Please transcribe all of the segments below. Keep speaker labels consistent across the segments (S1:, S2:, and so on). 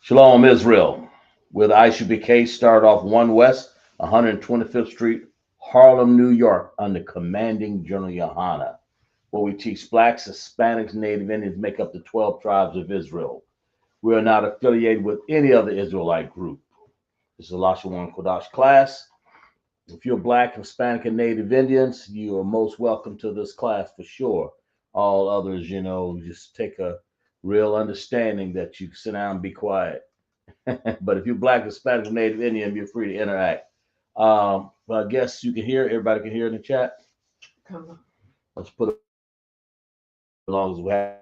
S1: Shalom, Israel. With ISUPK, start off 1 West, 125th Street, Harlem, New York, under commanding General Yahanna, where we teach blacks, Hispanics, Native Indians make up the 12 tribes of Israel. We are not affiliated with any other Israelite group. This is a Lashawan Qadash class. If you're black, Hispanic, and Native Indians, you are most welcome to this class for sure. All others, just take a real understanding that you sit down and be quiet. But if you're black, Hispanic, or Native Indian, you're free to interact. But I guess you can hear, everybody can hear in the chat.
S2: Come on.
S1: Let's put it as long as we have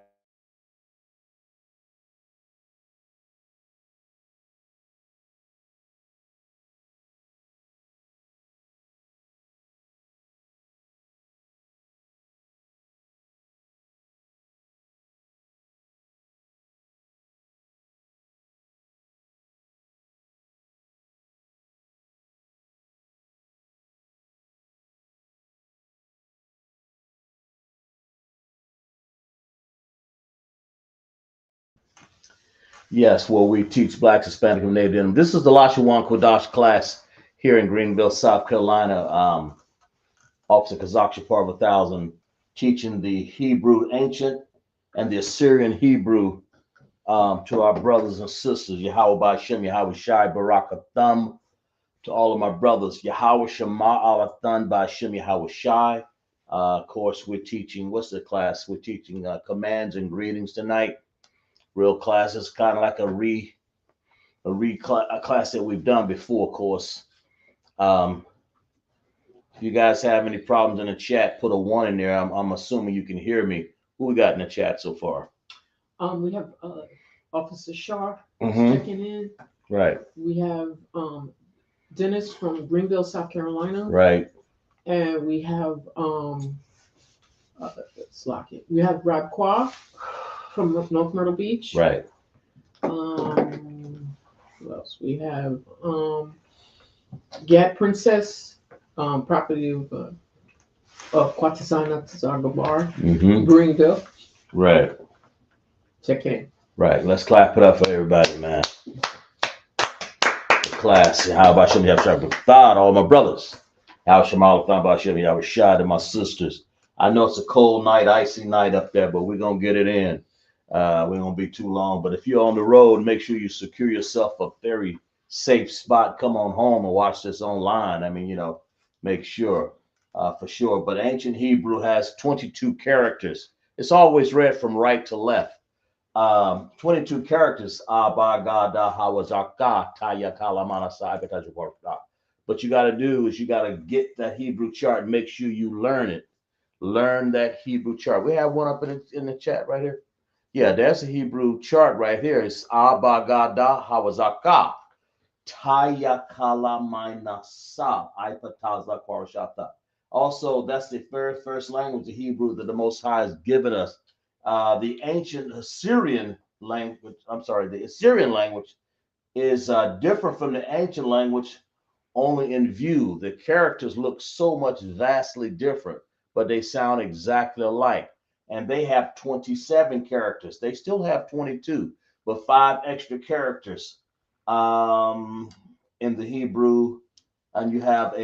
S1: Yes, well, we teach blacks, Hispanic, and Native Indian. This is the Lashawan Kodash class here in Greenville, South Carolina. Officer Kazak Shapar of 1,000, teaching the Hebrew ancient and the Assyrian Hebrew to our brothers and sisters. Yahweh Bashem, Yahweh Shai, Barakathum, to all of my brothers. Yahweh Shema Alathan Bashem, Yahweh Shai. Of course, we're teaching, what's the class? We're teaching commands and greetings tonight. Real class is kind of like a class that we've done before, of course. Um, if you guys have any problems in the chat, put a 1 in there. I'm assuming you can hear me. Who we got in the chat so far?
S2: We have Officer Shar
S1: Mm-hmm.
S2: checking in.
S1: Right.
S2: We have Dennis from Greenville, South Carolina.
S1: Right.
S2: And we have we have Rob Qua from North Myrtle Beach.
S1: Right.
S2: Who else? We have Gad Princess, property of Quatisana Zagabar,
S1: Mm-hmm.
S2: Greenville.
S1: Right.
S2: Check in.
S1: Right. Let's clap it up for everybody, man. The class. How about Shem Yahshua? All my brothers. How Shemal Bashem Yahshua and my sisters. I know it's a cold night, icy night up there, but we're gonna get it in. We won't be too long. But if you're on the road, make sure you secure yourself a very safe spot. Come on home and watch this online. I mean, make sure for sure. But ancient Hebrew has 22 characters. It's always read from right to left. 22 characters. What you got to do is you got to get that Hebrew chart. Make sure you learn it. Learn that Hebrew chart. We have one up in the chat right here. Yeah, there's a Hebrew chart right here. It's Abagada Hawazaka. Taya Kala Mainasa. Ipataza Kwarashata. Also, that's the very first language of Hebrew that the Most High has given us. The ancient Assyrian language, the Assyrian language is different from the ancient language only in view. The characters look so much vastly different, but they sound exactly alike. And they have 27 characters. They still have 22, but 5 extra characters in the Hebrew. And you have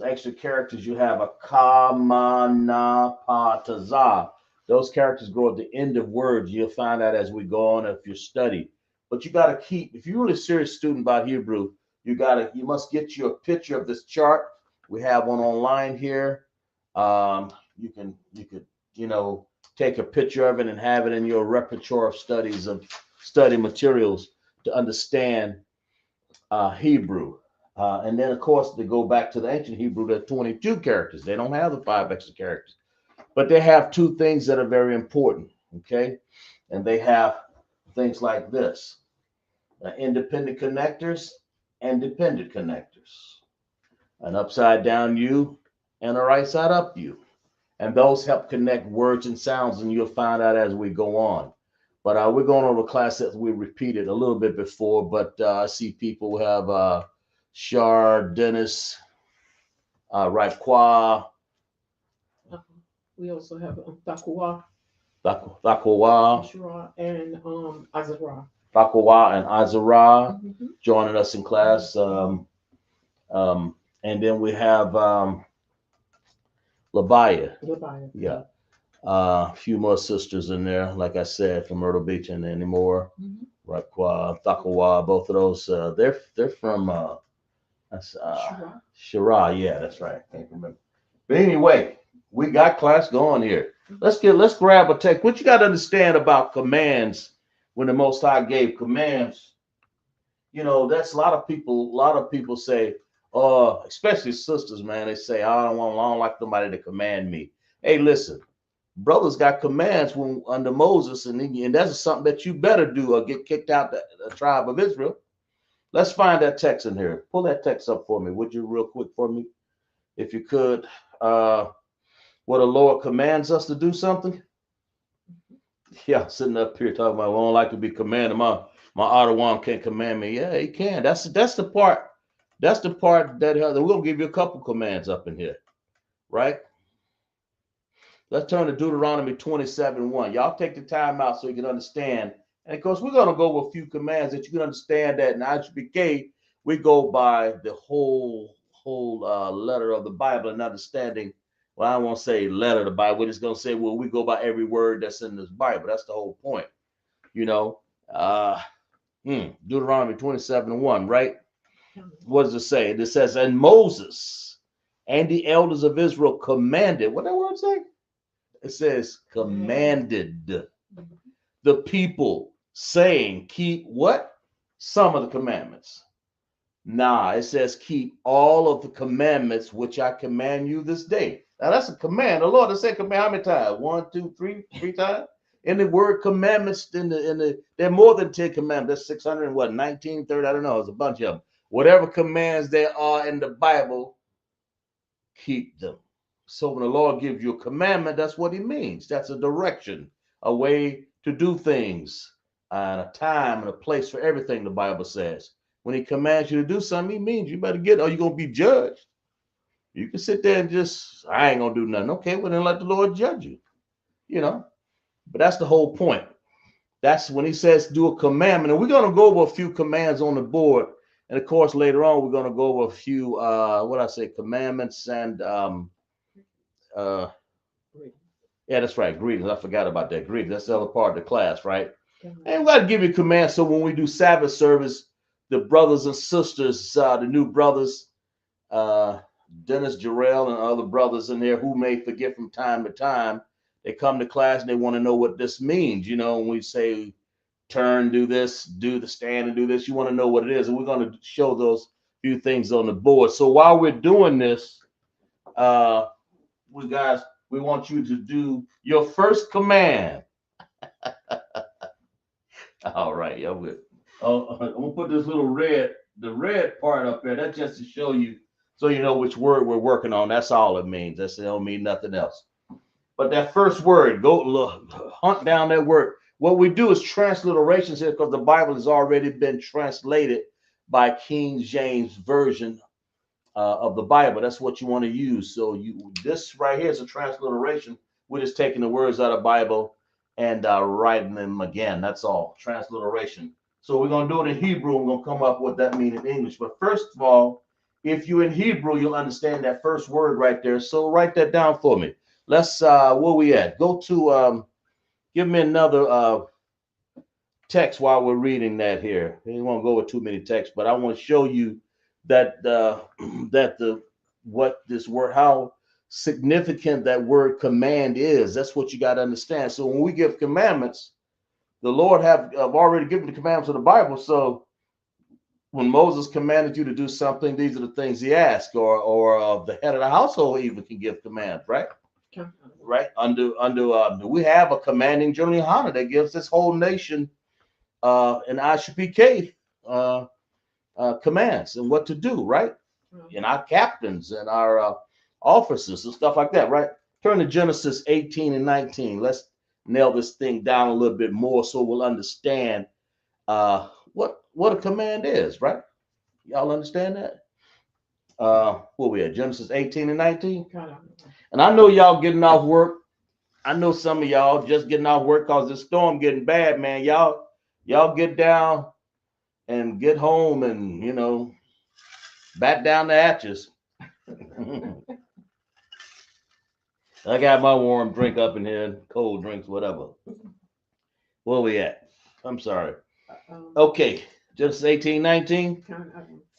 S1: extra characters. You have a kamana pataza. Those characters grow at the end of words. You'll find out as we go on if you study. But you got to keep, if you're really a serious student about Hebrew, you must get you a picture of this chart. We have one online here. You could take a picture of it and have it in your repertoire of studies of study materials to understand Hebrew. And then, of course, to go back to the ancient Hebrew, there are 22 characters. They don't have the 5 extra characters, but they have 2 things that are very important. Okay, and they have things like this: independent connectors and dependent connectors, an upside down U and a right side up U. And those help connect words and sounds, and you'll find out as we go on. But we're going over a class that we repeated a little bit before, but I see people have Shar, Dennis, Raikwa.
S2: We also have Takwa,
S1: Thakwa,
S2: and Azara.
S1: Takawa and Azara
S2: Mm-hmm.
S1: joining us in class. And then we have Labaya.
S2: Goodbye.
S1: Yeah. A few more sisters in there, like I said, from Myrtle Beach and anymore.
S2: Mm-hmm.
S1: Rakwa, Takawa, both of those. They're from that's
S2: Shira.
S1: Shira. Yeah, that's right. Can't remember. But anyway, we got class going here. Let's grab a text. What you got to understand about commands when the Most High gave commands, that's a lot of people. A lot of people say, especially sisters, man. They say, I don't like somebody to command me. Hey, listen, brothers got commands when under Moses, and that's something that you better do or get kicked out the tribe of Israel. Let's find that text in here. Pull that text up for me, would you, real quick for me, if you could. Uh, where the Lord commands us to do something. Yeah, sitting up here talking about, well, I don't like to be commanded. My Ottawa can't command me. Yeah, he can. That's the part. That's the part that we're gonna give you a couple commands up in here, right? Let's turn to Deuteronomy 27:1. Y'all take the time out so you can understand. And of course, we're gonna go with a few commands that you can understand that in ISUPK, we go by the whole letter of the Bible and understanding. Well, I won't say letter of the Bible. We're just gonna say, well, we go by every word that's in this Bible. That's the whole point, you know. Uh, Deuteronomy 27:1, right? What does it say? It says, and Moses and the elders of Israel commanded. What that word say? It says commanded the people, saying, keep what? Some of the commandments. Nah, it says keep all of the commandments which I command you this day. Now that's a command. The Lord has said command how many times? One, two, three times. In the word commandments, there are more than 10 commandments. That's 600 and what, 19, 30, I don't know. It's a bunch of them. Whatever commands there are in the Bible, keep them. So when the Lord gives you a commandment, that's what he means. That's a direction, a way to do things, and a time and a place for everything, the Bible says. When he commands you to do something, he means you better get it or you're going to be judged. You can sit there and just, I ain't going to do nothing. Okay, well then let the Lord judge you, you know. But that's the whole point. That's when he says do a commandment. And we're going to go over a few commands on the board. And of course, later on, we're going to go over a few, commandments and uh, yeah, that's right. Greetings. I forgot about that. Greetings. That's the other part of the class, right? And we got to give you commands. So when we do Sabbath service, the brothers and sisters, the new brothers, Dennis, Jarrell, and other brothers in there who may forget from time to time, they come to class and they want to know what this means. When we say turn, do this, do the stand, and do this, you want to know what it is. And we're going to show those few things on the board. So while we're doing this, we want you to do your first command. All right, y'all good. Oh, I'm gonna put this the red part up there. That's just to show you, so you know which word we're working on. That's all it means. It don't mean nothing else. But that first word, go look, hunt down that word. What we do is transliterations here because the Bible has already been translated by King James Version of the Bible. That's what you want to use. So this right here is a transliteration. We're just taking the words out of the Bible and writing them again. That's all. Transliteration. So we're going to do it in Hebrew. We're going to come up with what that means in English. But first of all, if you're in Hebrew, you'll understand that first word right there. So write that down for me. Let's, where we at? Go to, give me another text while we're reading that here. We won't go with too many texts, but I want to show you that what this word, how significant that word command is. That's what you got to understand. So when we give commandments, the Lord have already given the commandments of the Bible. So when Moses commanded you to do something, these are the things he asked, or the head of the household even can give commands, right? Right. We have a commanding general Yahanna that gives this whole nation an ISUPK commands and what to do, right? And our captains and our officers and stuff like that, right? Turn to Genesis 18 and 19. Let's nail this thing down a little bit more so we'll understand what a command is, right? Y'all understand that? Where we at? Genesis 18 and 19? And I know y'all getting off work. I know some of y'all just getting off work because the storm getting bad, man. Y'all Y'all get down and get home and, back down the hatches. I got my warm drink up in here, cold drinks, whatever. Where we at? I'm sorry. Okay, just 18, 19.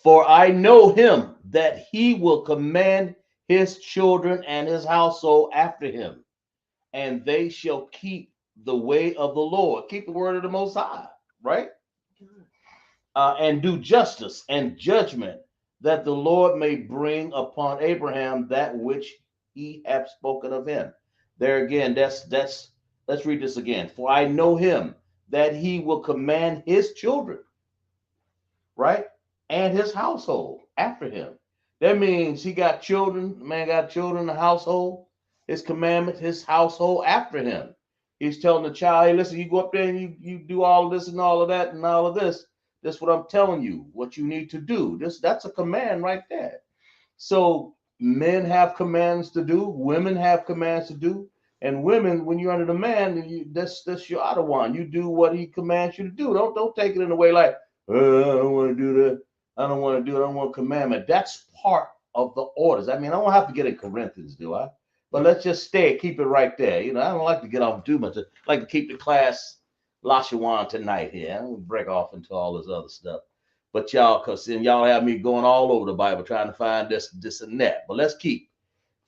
S1: For I know him that he will command his children and his household after him, and they shall keep the way of the Lord. Keep the word of the Most High, right? And do justice and judgment, that the Lord may bring upon Abraham that which he hath spoken of him. There again, let's read this again. For I know him that he will command his children, right? And his household after him. That means he got children, the man got children in the household, his commandments, his household after him. He's telling the child, hey, listen, you go up there and you do all of this and all of that and all of this. That's what I'm telling you, what you need to do. That's a command right there. So men have commands to do, women have commands to do, and women, when you're under the man, that's your other one. You do what he commands you to do. Don't take it in a way like, I don't want to do that. I don't want to do it. I don't want commandment. That's part of the orders. I mean, I don't have to get in Corinthians, do I? But let's just keep it right there. I don't like to get off too much. I like to keep the class Lashawan tonight here. I don't break off into all this other stuff. But because y'all have me going all over the Bible trying to find this and that. But let's keep.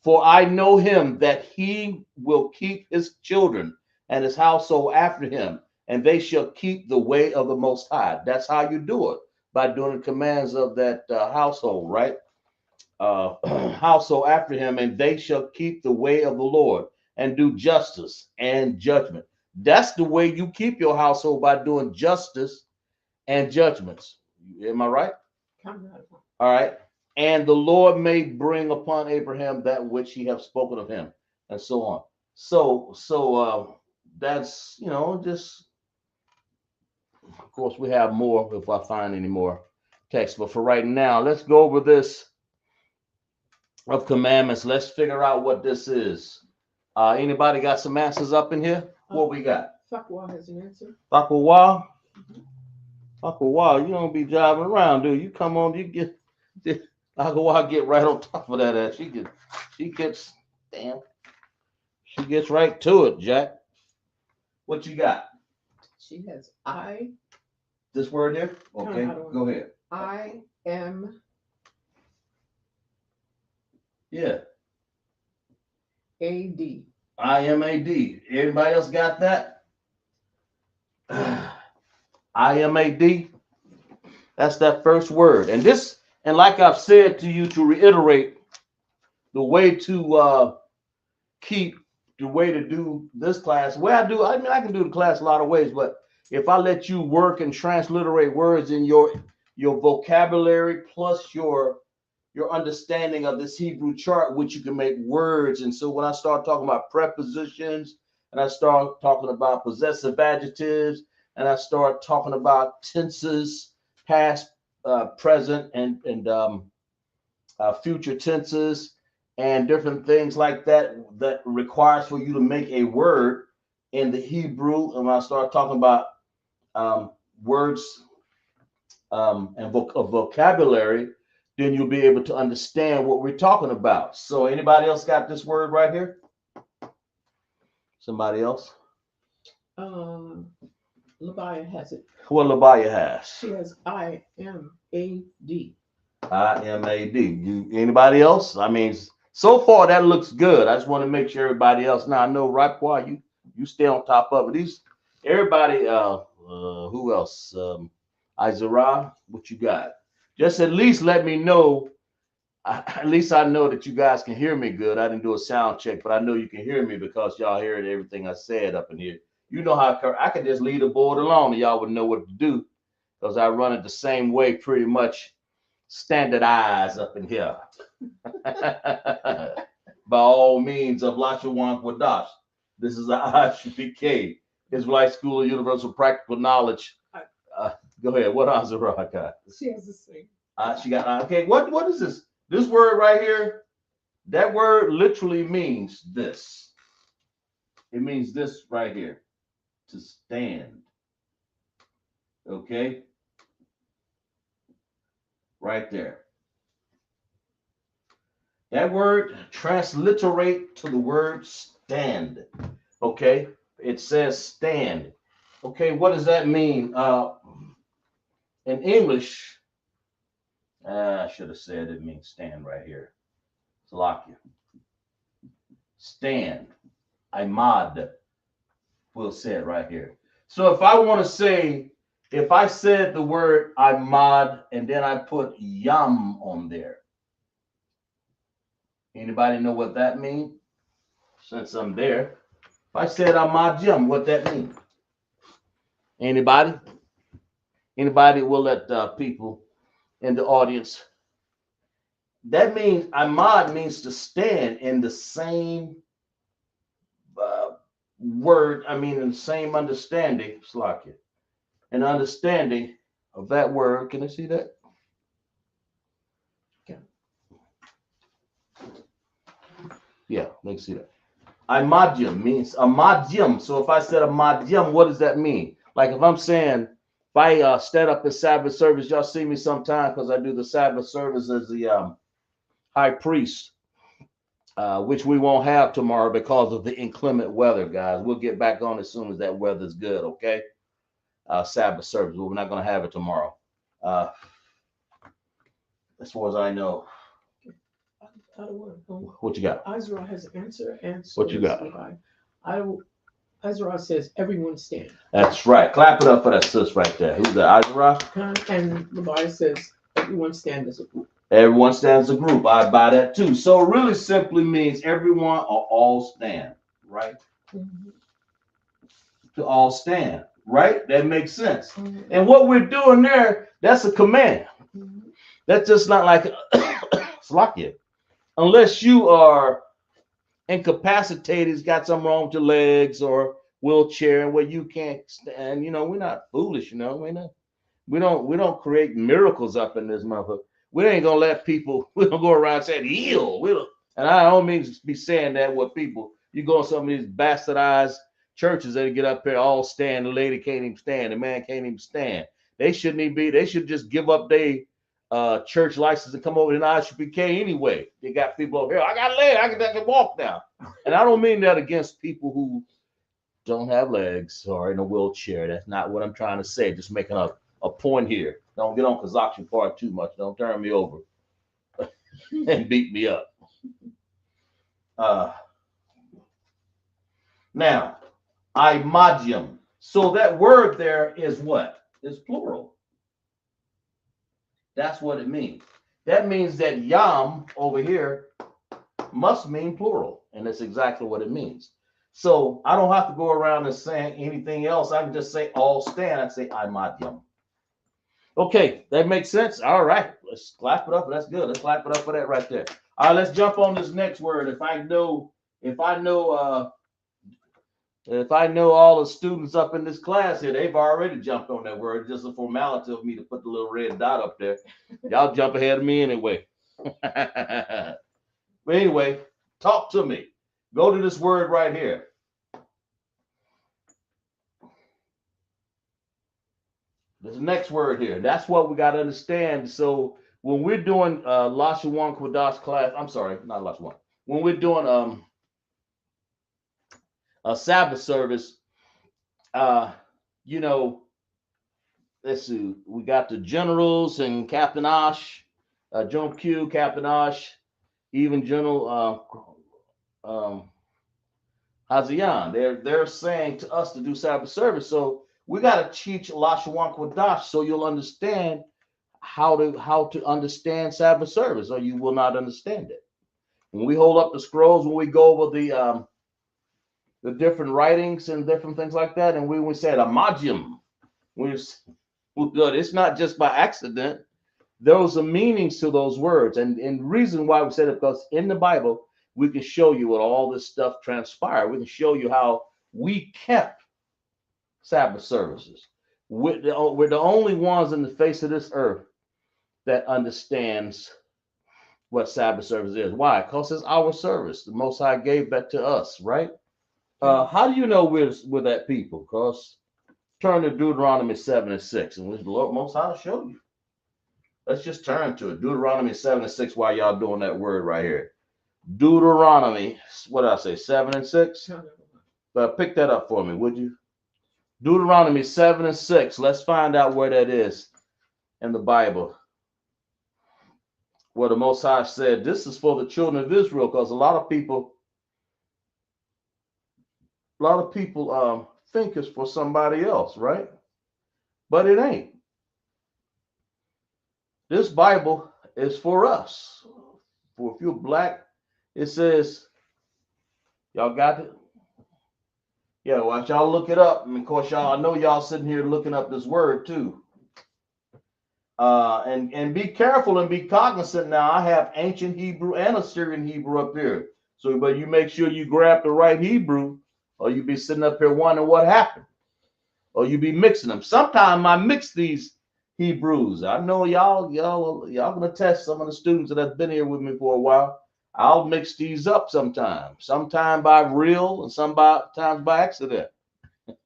S1: For I know him that he will keep his children and his household after him, and they shall keep the way of the Most High. That's how you do it, by doing the commands of that household, right? Household after him, and they shall keep the way of the Lord and do justice and judgment. That's the way you keep your household, by doing justice and judgments. Am I right? All right. And the Lord may bring upon Abraham that which he have spoken of him, and so on. So that's just, of course, we have more if I find any more text. But for right now, let's go over this of commandments. Let's figure out what this is. Anybody got some answers up in here? What we got?
S2: Fakwa has an answer.
S1: Fakwa? Fakwa, you don't be driving around, dude. You come on, you get Fakwa get right on top of that. She gets right to it, Jack. What you got?
S2: She has
S1: this word here? Okay, go ahead.
S2: I am.
S1: Yeah.
S2: AD.
S1: I am AD. Everybody else got that? I am AD. That's that first word. And like I've said to you, to reiterate, the way to keep the way to do this class, I can do the class a lot of ways, but if I let you work and transliterate words in your vocabulary plus your understanding of this Hebrew chart, which you can make words. And so when I start talking about prepositions, and I start talking about possessive adjectives, and I start talking about tenses, past, present, and future tenses, and different things like that requires for you to make a word in the Hebrew. And when I start talking about words and vocabulary, then you'll be able to understand what we're talking about. So anybody else got this word right here? Somebody else?
S2: Labaya has it.
S1: What Labaya has?
S2: She has I am AD.
S1: I am AD. Anybody else? I mean, so far that looks good. I just want to make sure everybody else. Now I know Rapqua, you stay on top of it. Everybody. Who else? Izara, what you got? Just at least let me know. At least I know that you guys can hear me good. I didn't do a sound check, but I know you can hear me because y'all heard everything I said up in here. You know how I could just leave the board alone and y'all would know what to do, because I run it the same way, pretty much standardized up in here. By all means of Lashawan Qadash. This is the ISUPK, Israelite School of Universal Practical Knowledge. Go ahead. What Azara got?
S2: She has the same.
S1: She got, okay. What is this? This word right here, that word literally means this. It means this right here, to stand. Okay, right there. That word transliterate to the word stand. Okay, it says stand. Okay, what does that mean? In English, I should have said it means stand right here. Slovakia. Stand. Imad. We'll say it right here. So if I want to say, if I said the word Imad and then I put yam on there, anybody know what that means? Since I'm there, if I said Imad yam, what that means? Anybody? Anybody will let people in the audience. That means Imad means to stand in the same uh, word. I mean, in the same understanding. Slack it. An understanding of that word. Can I see that? Okay. Yeah, let me see that. Imadium means a madium. So if I said a madium, what does that mean? Like if I'm saying, if I stand up in Sabbath service, y'all see me sometime because I do the Sabbath service as the high priest, which we won't have tomorrow because of the inclement weather, guys. We'll get back on as soon as that weather's good, okay? Sabbath service, but we're not going to have it tomorrow. Uh, as far as I know. What you got?
S2: Ezra has an answer, and so
S1: What you got?
S2: Ezra says, everyone stand.
S1: That's right. Clap it up for that sis right there. Who's that? Ezra?
S2: And Levi says, everyone stand as a group.
S1: Everyone stands as a group. I buy that too. So it really simply means everyone or all stand, right?
S2: Mm-hmm.
S1: To all stand, right? That makes sense.
S2: Mm-hmm.
S1: And what we're doing there, that's a command. Mm-hmm. That's just not like Slovakia. Unless you are incapacitated, got something wrong with your legs or wheelchair where you can't stand. You know, we're not foolish, you know. We don't create miracles up in this motherfucker. We ain't gonna let people, we don't go around saying heal. We don't, and I don't mean to be saying that with people. You go in some of these bastardized churches that get up there all stand, the lady can't even stand, the man can't even stand. They shouldn't even be, they should just give up their church license and come over to ISUPK anyway. They got people over here, I got legs, I can walk now. And I don't mean that against people who don't have legs or in a wheelchair. That's not what I'm trying to say. Just making a point here. Don't get on Kazakhstan part too much. Don't turn me over and beat me up. Now, imadium. So that word there is what? It's plural. That's what it means. That means that yam over here must mean plural. And that's exactly what it means. So I don't have to go around and saying anything else. I can just say all stand. I say imadium. Okay, that makes sense. All right, let's clap it up. That's good. Let's clap it up for that right there. All right, let's jump on this next word. If I know all the students up in this class here, they've already jumped on that word. Just a formality of me to put the little red dot up there. Y'all jump ahead of me anyway. But anyway, talk to me. Go to this word right here. There's the next word here. That's what we got to understand. So when we're doing Lashawan Qadash class, I'm sorry, not Lashawan. When we're doing a Sabbath service, you know, let's see, we got the generals and Captain Ash, John Q, Captain Ash, even General Hazian. They're saying to us to do Sabbath service. So we got to teach Lashawan Qadash so you'll understand how to understand Sabbath service, or you will not understand it. When we hold up the scrolls, when we go over the different writings and different things like that, and we said a magium, good. It's not just by accident. Those are meanings to those words, and the reason why we said it because in the Bible we can show you what all this stuff transpired. We can show you how we kept Sabbath services. We're the only ones in the face of this earth that understands what Sabbath service is. Why? Because it's our service. The Most High gave that to us, right? How do you know we're that people? Because Turn to Deuteronomy 7 and 6, and the Lord Most High will show you. Let's just turn to it. Deuteronomy 7 and 6 while y'all doing that word right here. Deuteronomy, what did I say, 7 and 6? But pick that up for me, would you? Deuteronomy 7 and 6. Let's find out where that is in the Bible. Where the Most High said, this is for the children of Israel, because a lot of people think it's for somebody else, right? But it ain't. This Bible is for us. For if you're black, it says, y'all got it? Yeah, watch y'all look it up. And of course, y'all, I know y'all sitting here looking up this word too. And be careful and be cognizant now. I have ancient Hebrew and Assyrian Hebrew up here. So, but you make sure you grab the right Hebrew, or you be sitting up here wondering what happened. Or you be mixing them. Sometimes I mix these Hebrews. I know y'all gonna test some of the students that have been here with me for a while. I'll mix these up sometimes. Sometimes by real and sometimes by accident. But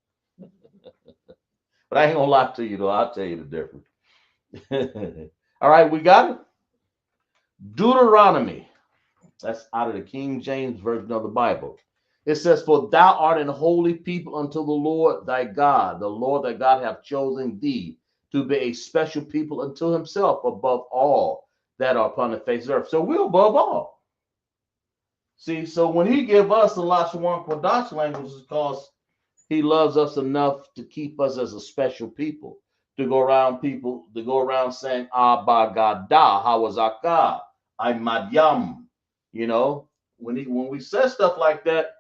S1: I ain't gonna lie to you though. I'll tell you the difference. All right, we got it. Deuteronomy. That's out of the King James Version of the Bible. It says, for thou art an holy people unto the Lord thy God. The Lord thy God hath chosen thee to be a special people unto himself above all that are upon the face of the earth. So we're above all. See, so when he give us the Lashawan Qadash language, it's because he loves us enough to keep us as a special people. To go around saying, Abba Gada, Hawazaka, I'm Madyam. You know, when we say stuff like that,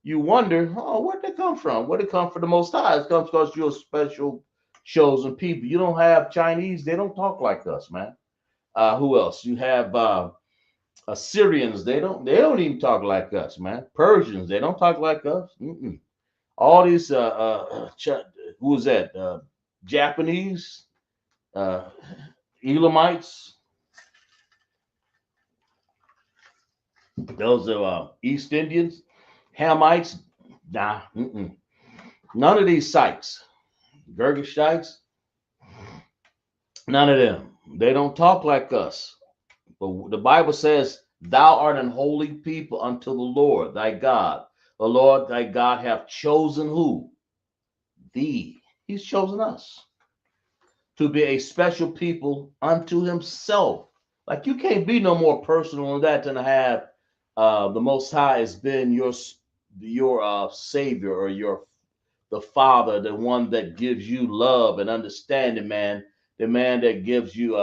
S1: you wonder, oh, where'd they come from? Where'd it come from the Most High? It comes because you're a special chosen people. You don't have Chinese, they don't talk like us, man. Who else? You have Assyrians, they don't even talk like us, man. Persians, they don't talk like us. All these who is that? Japanese, Elamites, those are East Indians, Hamites. Nah, none of these sites, Girgashites, none of them. They don't talk like us. But the Bible says, thou art an holy people unto the Lord thy God. The Lord thy God hath chosen who? Thee. He's chosen us to be a special people unto himself. Like you can't be no more personal than that than to have the Most High has been your savior, or the Father, the one that gives you love and understanding, man. The man that gives you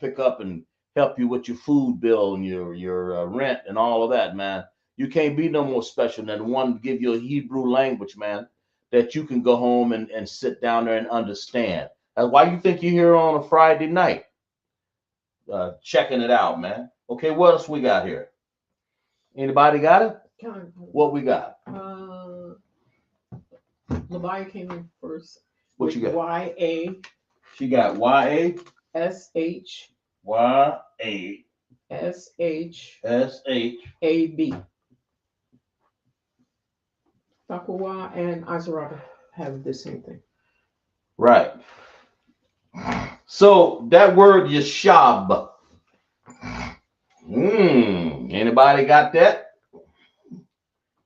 S1: pick up and help you with your food bill and your rent and all of that, man. You can't be no more special than one to give you a Hebrew language, man, that you can go home and sit down there and understand. That's why you think you're here on a Friday night, checking it out, man. Okay, what else we got here? Anybody got it? What we got?
S2: Levi came in first.
S1: What you got?
S2: Y-A.
S1: She got Y-A.
S2: S-H.
S1: Y-A.
S2: S-H.
S1: S-H.
S2: A-B. Takawa and Azaraka have the same thing.
S1: Right. So that word Yeshab. Anybody got that?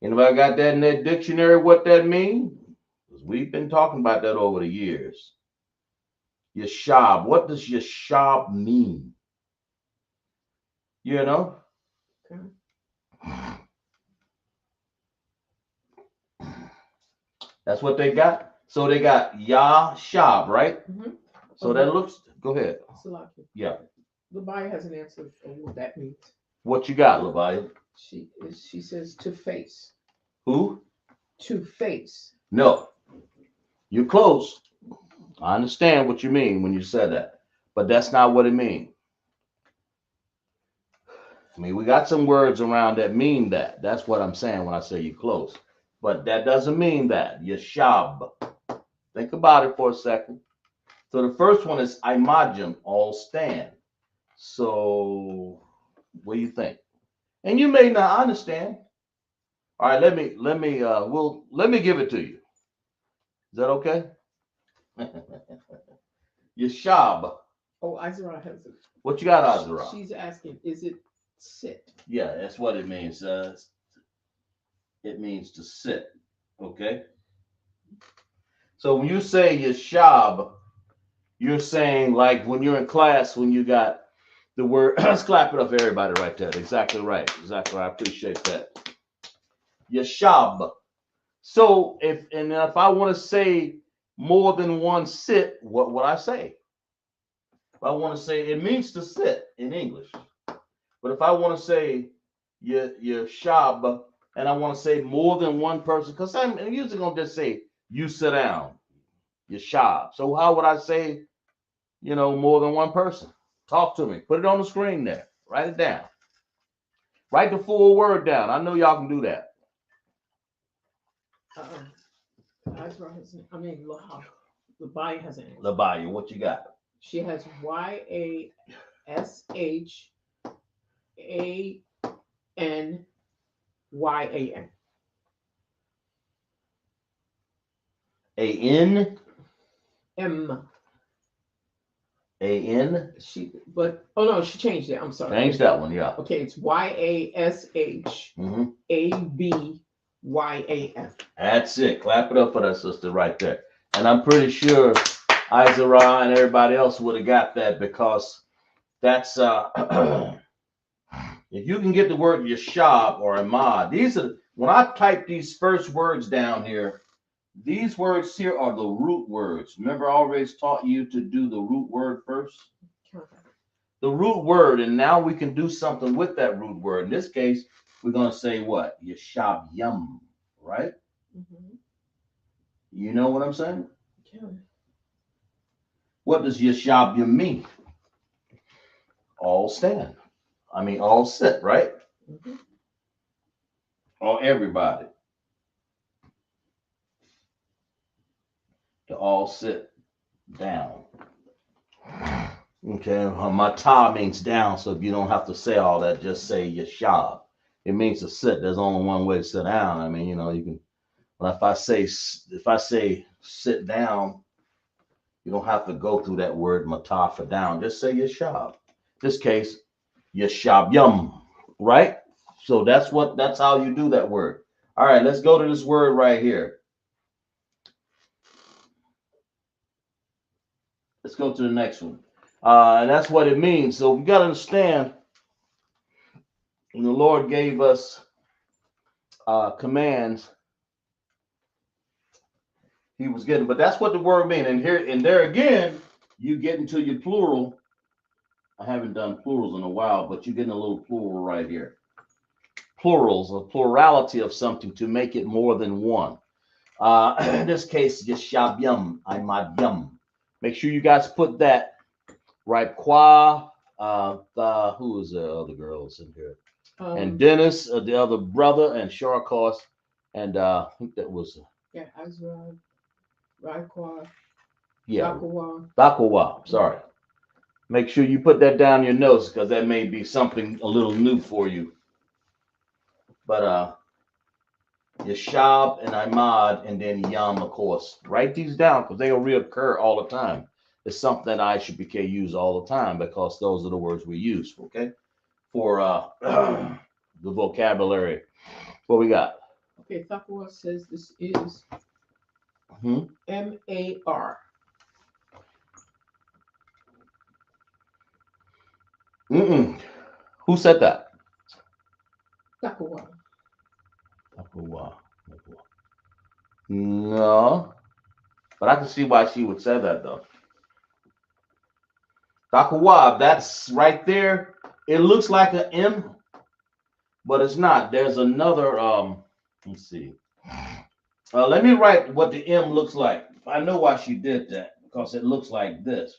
S1: Anybody got that in their dictionary? What that means? We've been talking about that over the years. Yeshab. What does Yeshab mean? You know?
S2: Okay.
S1: That's what they got. So they got Yashab, right?
S2: Mm-hmm.
S1: So that looks. Go ahead.
S2: Salaki.
S1: Yeah.
S2: Levi has an answer for what that means.
S1: What you got, Levi?
S2: She says to face.
S1: Who?
S2: To face.
S1: No. You're close. I understand what you mean when you said that, but that's not what it means. I mean, we got some words around that mean that. That's what I'm saying when I say you're close. But that doesn't mean that. Yeshab. Think about it for a second. So the first one is imagine, all stand. So what do you think? And you may not understand. All right, let me give it to you. Is that okay? Yashab.
S2: Oh, Izra has it.
S1: What you got, Azra?
S2: She's asking, is it sit?
S1: Yeah, that's what it means. It means to sit. Okay. So when you say Yashab, you're saying like when you're in class, when you got the word, let's clap it up for everybody right there. Exactly right. Exactly right. I appreciate that. Yashab. So if I want to say more than one sit, what would I say? If I want to say it means to sit in English. But if I want to say Yashab and I want to say more than one person, because I'm usually gonna just say you sit down, Yashab. So how would I say, more than one person? Talk to me. Put it on the screen there. Write it down. Write the full word down. I know y'all can do that.
S2: Izra has, I mean, Labaya has an answer.
S1: Labaya, what you got?
S2: She has YASHANYAN.
S1: A-N?
S2: M.
S1: A-N?
S2: Oh no, she changed it. I'm sorry.
S1: Change that one, yeah.
S2: Okay, it's YASHABYAN.
S1: That's it. Clap it up for that sister right there. And I'm pretty sure Izara and everybody else would have got that because that's if you can get the word Yashab or Ahmad, when I type these first words down here, these words here are the root words. Remember, I always taught you to do the root word first? The root word, and now we can do something with that root word. In this case, we're going to say what? Yashab Yum, right?
S2: Mm-hmm.
S1: You know what I'm saying?
S2: Yeah.
S1: What does Yashab Yum mean? All stand. I mean, all sit, right?
S2: Mm-hmm.
S1: Or everybody. To all sit down. Okay, my ta means down, so if you don't have to say all that, just say Yashab. It means to sit. There's only one way to sit down. I mean, you can. But if I say sit down, you don't have to go through that word matah for down. Just say Yashab. This case, Yashab Yum, right? So that's how you do that word. All right, let's go to this word right here. Let's go to the next one. And that's what it means. So we got to understand when the Lord gave us commands, he was getting, but that's what the word means. And there again, you get into your plural. I haven't done plurals in a while, but you're getting a little plural right here. Plurals, a plurality of something to make it more than one. In this case, Yashabyum, Imadyum. Make sure you guys put that right. Qua, who is the other girls in here? And Dennis, the other brother, and Sharkos, and I think that was
S2: Azra, Raikwa,
S1: Bakawa. Sorry. Make sure you put that down in your notes because that may be something a little new for you. But Yashab and Imad and then Yam, of course. Write these down because they'll reoccur all the time. It's something that ISUPK use all the time because those are the words we use, okay? For the vocabulary. What we got?
S2: Okay, Thakwa says this is M-A-R.
S1: Who said that?
S2: Thakwa.
S1: No. But I can see why she would say that though. Takawab, that's right there. It looks like an M, but it's not. There's another, let's see. Let me write what the M looks like. I know why she did that, because it looks like this.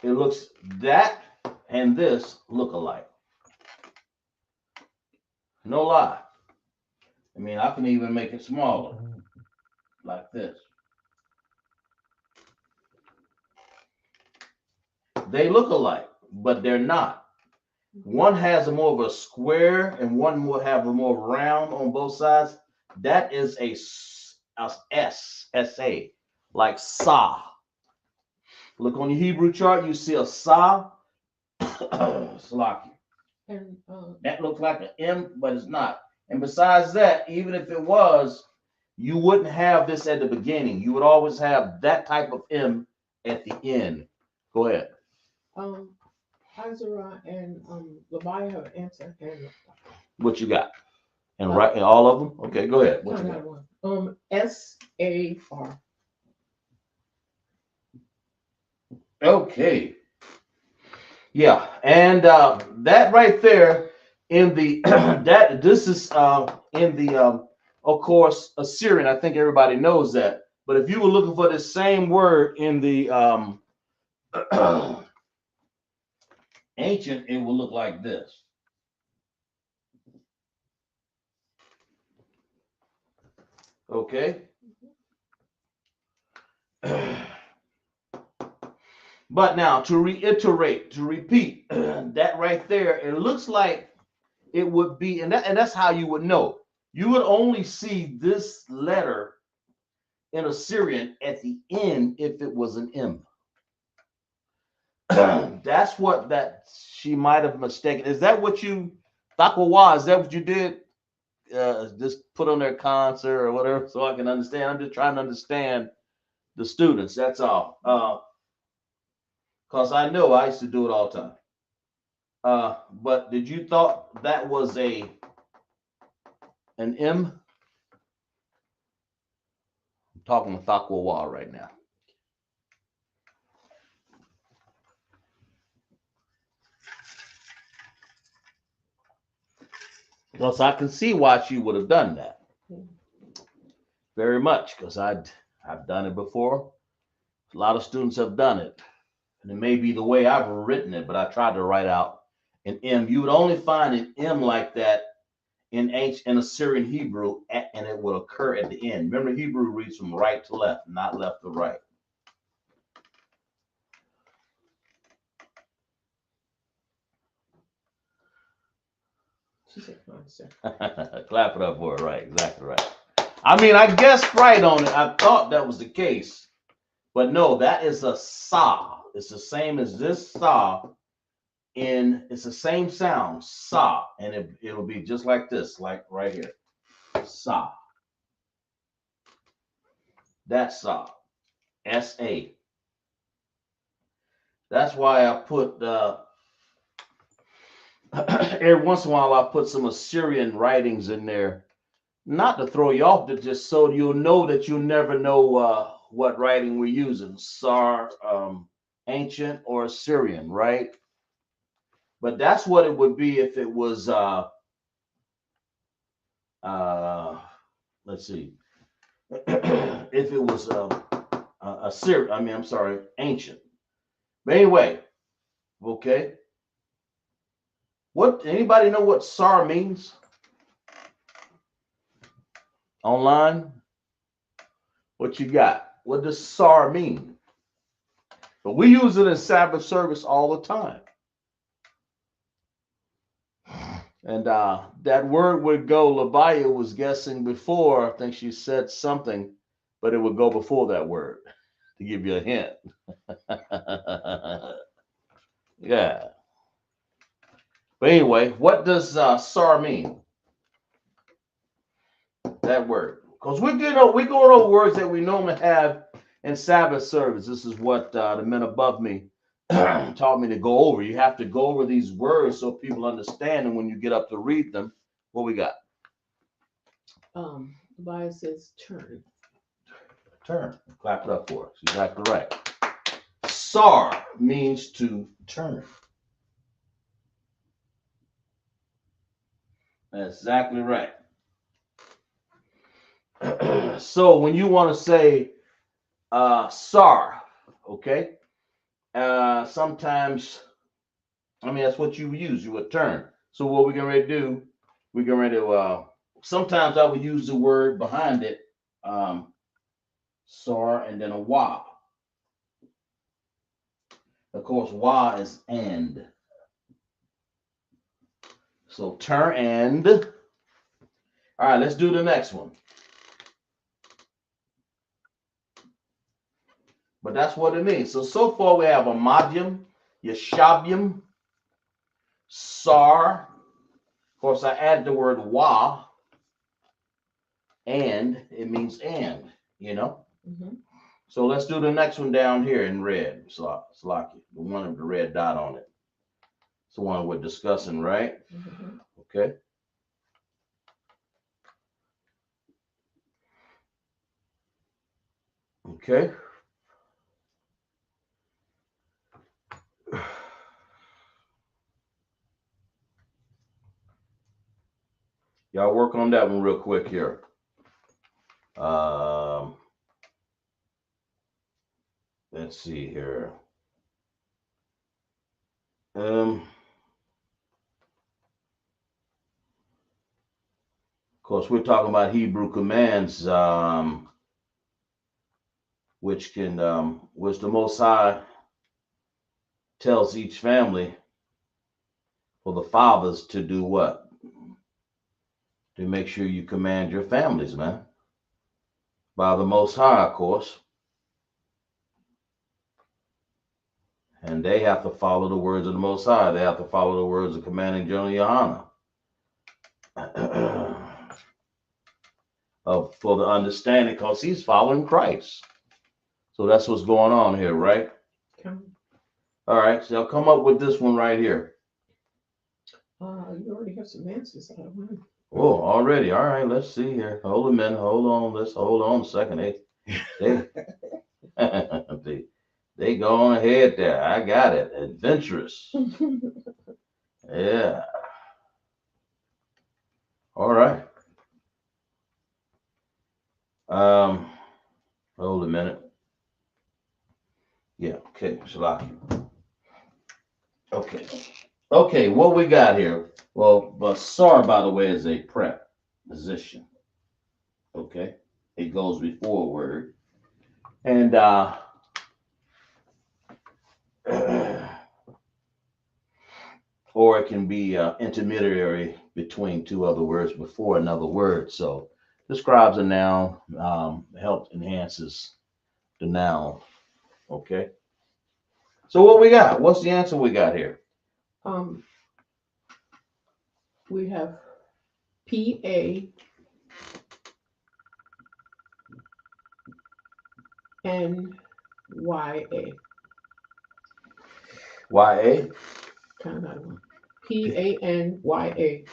S1: It looks, that and this look alike. No lie. I mean, I can even make it smaller, like this. They look alike, but they're not. One has a more of a square and one will have a more round on both sides. That is a S-A, like sa. Look on your Hebrew chart, you see a sa, Salaki.
S2: And
S1: That looks like an M, but it's not. And besides that, even if it was, you wouldn't have this at the beginning. You would always have that type of M at the end. Go ahead.
S2: Azara and Labaya have answered, and
S1: What you got? And right, and all of them. Okay, go ahead. What you
S2: not
S1: got?
S2: one. SAR.
S1: Okay. Yeah, and that right there in the that this is in the of course Assyrian. I think everybody knows that. But if you were looking for the same word in the ancient, it will look like this. Okay. But now to reiterate, to repeat, that right there, it looks like it would be, and that's how you would know. You would only see this letter in Assyrian at the end if it was an M. That's what that she might have mistaken. Is that what you, Thakwa, is that what you did? Just put on their concert or whatever so I can understand. I'm just trying to understand the students. That's all. Because I know I used to do it all the time. But did you thought that was an M? I'm talking with Thakwa right now. Because I can see why she would have done that. Very much, because I've done it before. A lot of students have done it. And it may be the way I've written it, but I tried to write out an M. You would only find an M like that in ancient in Assyrian Hebrew, and it will occur at the end. Remember, Hebrew reads from right to left, not left to right.
S2: She said concert.
S1: Clap it up for her, right? Exactly right. I mean, I guessed right on it. I thought that was the case, but no, that is a sa. It's the same as this sa. It's the same sound, sa, and it'll be just like this, like right here, sa. That's sa, S-A. That's why I put every once in a while I put some Assyrian writings in there, not to throw you off, but just so you'll know that you'll never know what writing we're using, Sar, ancient or Assyrian, right? But that's what it would be if it was uh let's see, if it was Assyrian, I mean, I'm sorry, ancient. But anyway, okay. What, anybody know what SAR means? Online? What you got? What does SAR mean? But we use it in Sabbath service all the time. And that word would go, Labaya was guessing before, I think she said something, but it would go before that word to give you a hint. Yeah. But anyway, what does SAR mean? That word. Because we're going over words that we normally have in Sabbath service. This is what the men above me taught me to go over. You have to go over these words so people understand, and when you get up to read them, what we got?
S2: Labaya says turn.
S1: Turn. Clap it up for us. Exactly right. Sar means to turn. That's exactly right. So when you want to say Sar, okay, sometimes, I mean, that's what you use. You would turn. So what we're getting ready to do, we're getting ready to, sometimes I would use the word behind it, Sar, and then a wa. Of course, wa is and. So turn. All right, let's do the next one. But that's what it means. So far we have Amadium, Yeshabium, Sar. Of course, I added the word wa, and it means and, you know?
S2: Mm-hmm.
S1: So let's do the next one down here in red. Slaki, the one with the red dot on it. It's the one we're discussing, right?
S2: Mm-hmm.
S1: Okay. Okay. Y'all work on that one real quick here. Let's see here. Of course, we're talking about Hebrew commands, which the Most High tells each family for the fathers to do what? To make sure you command your families, man. By the Most High, of course. And they have to follow the words of the Most High. They have to follow the words of commanding General Yahanna. For the understanding, because he's following Christ. So that's what's going on here, right?
S2: Okay.
S1: All right, so I'll come up with this one right here.
S2: You already have some answers. I don't know.
S1: Oh, already. All right, let's see here. Hold a minute. Hold on. Let's hold on a second. They go on ahead there. I got it. Adventurous. Yeah. All right. Hold a minute. Yeah. Okay. Shalaki. Okay. Okay. What we got here? Well, Basar, by the way, is a preposition. Okay. It goes before a word, and or it can be intermediary between two other words before another word. So describes a noun, helps enhances the noun. Okay. So what we got? What's the answer we got here?
S2: We have PA and YA.
S1: YA.
S2: Kind of one. PANYA.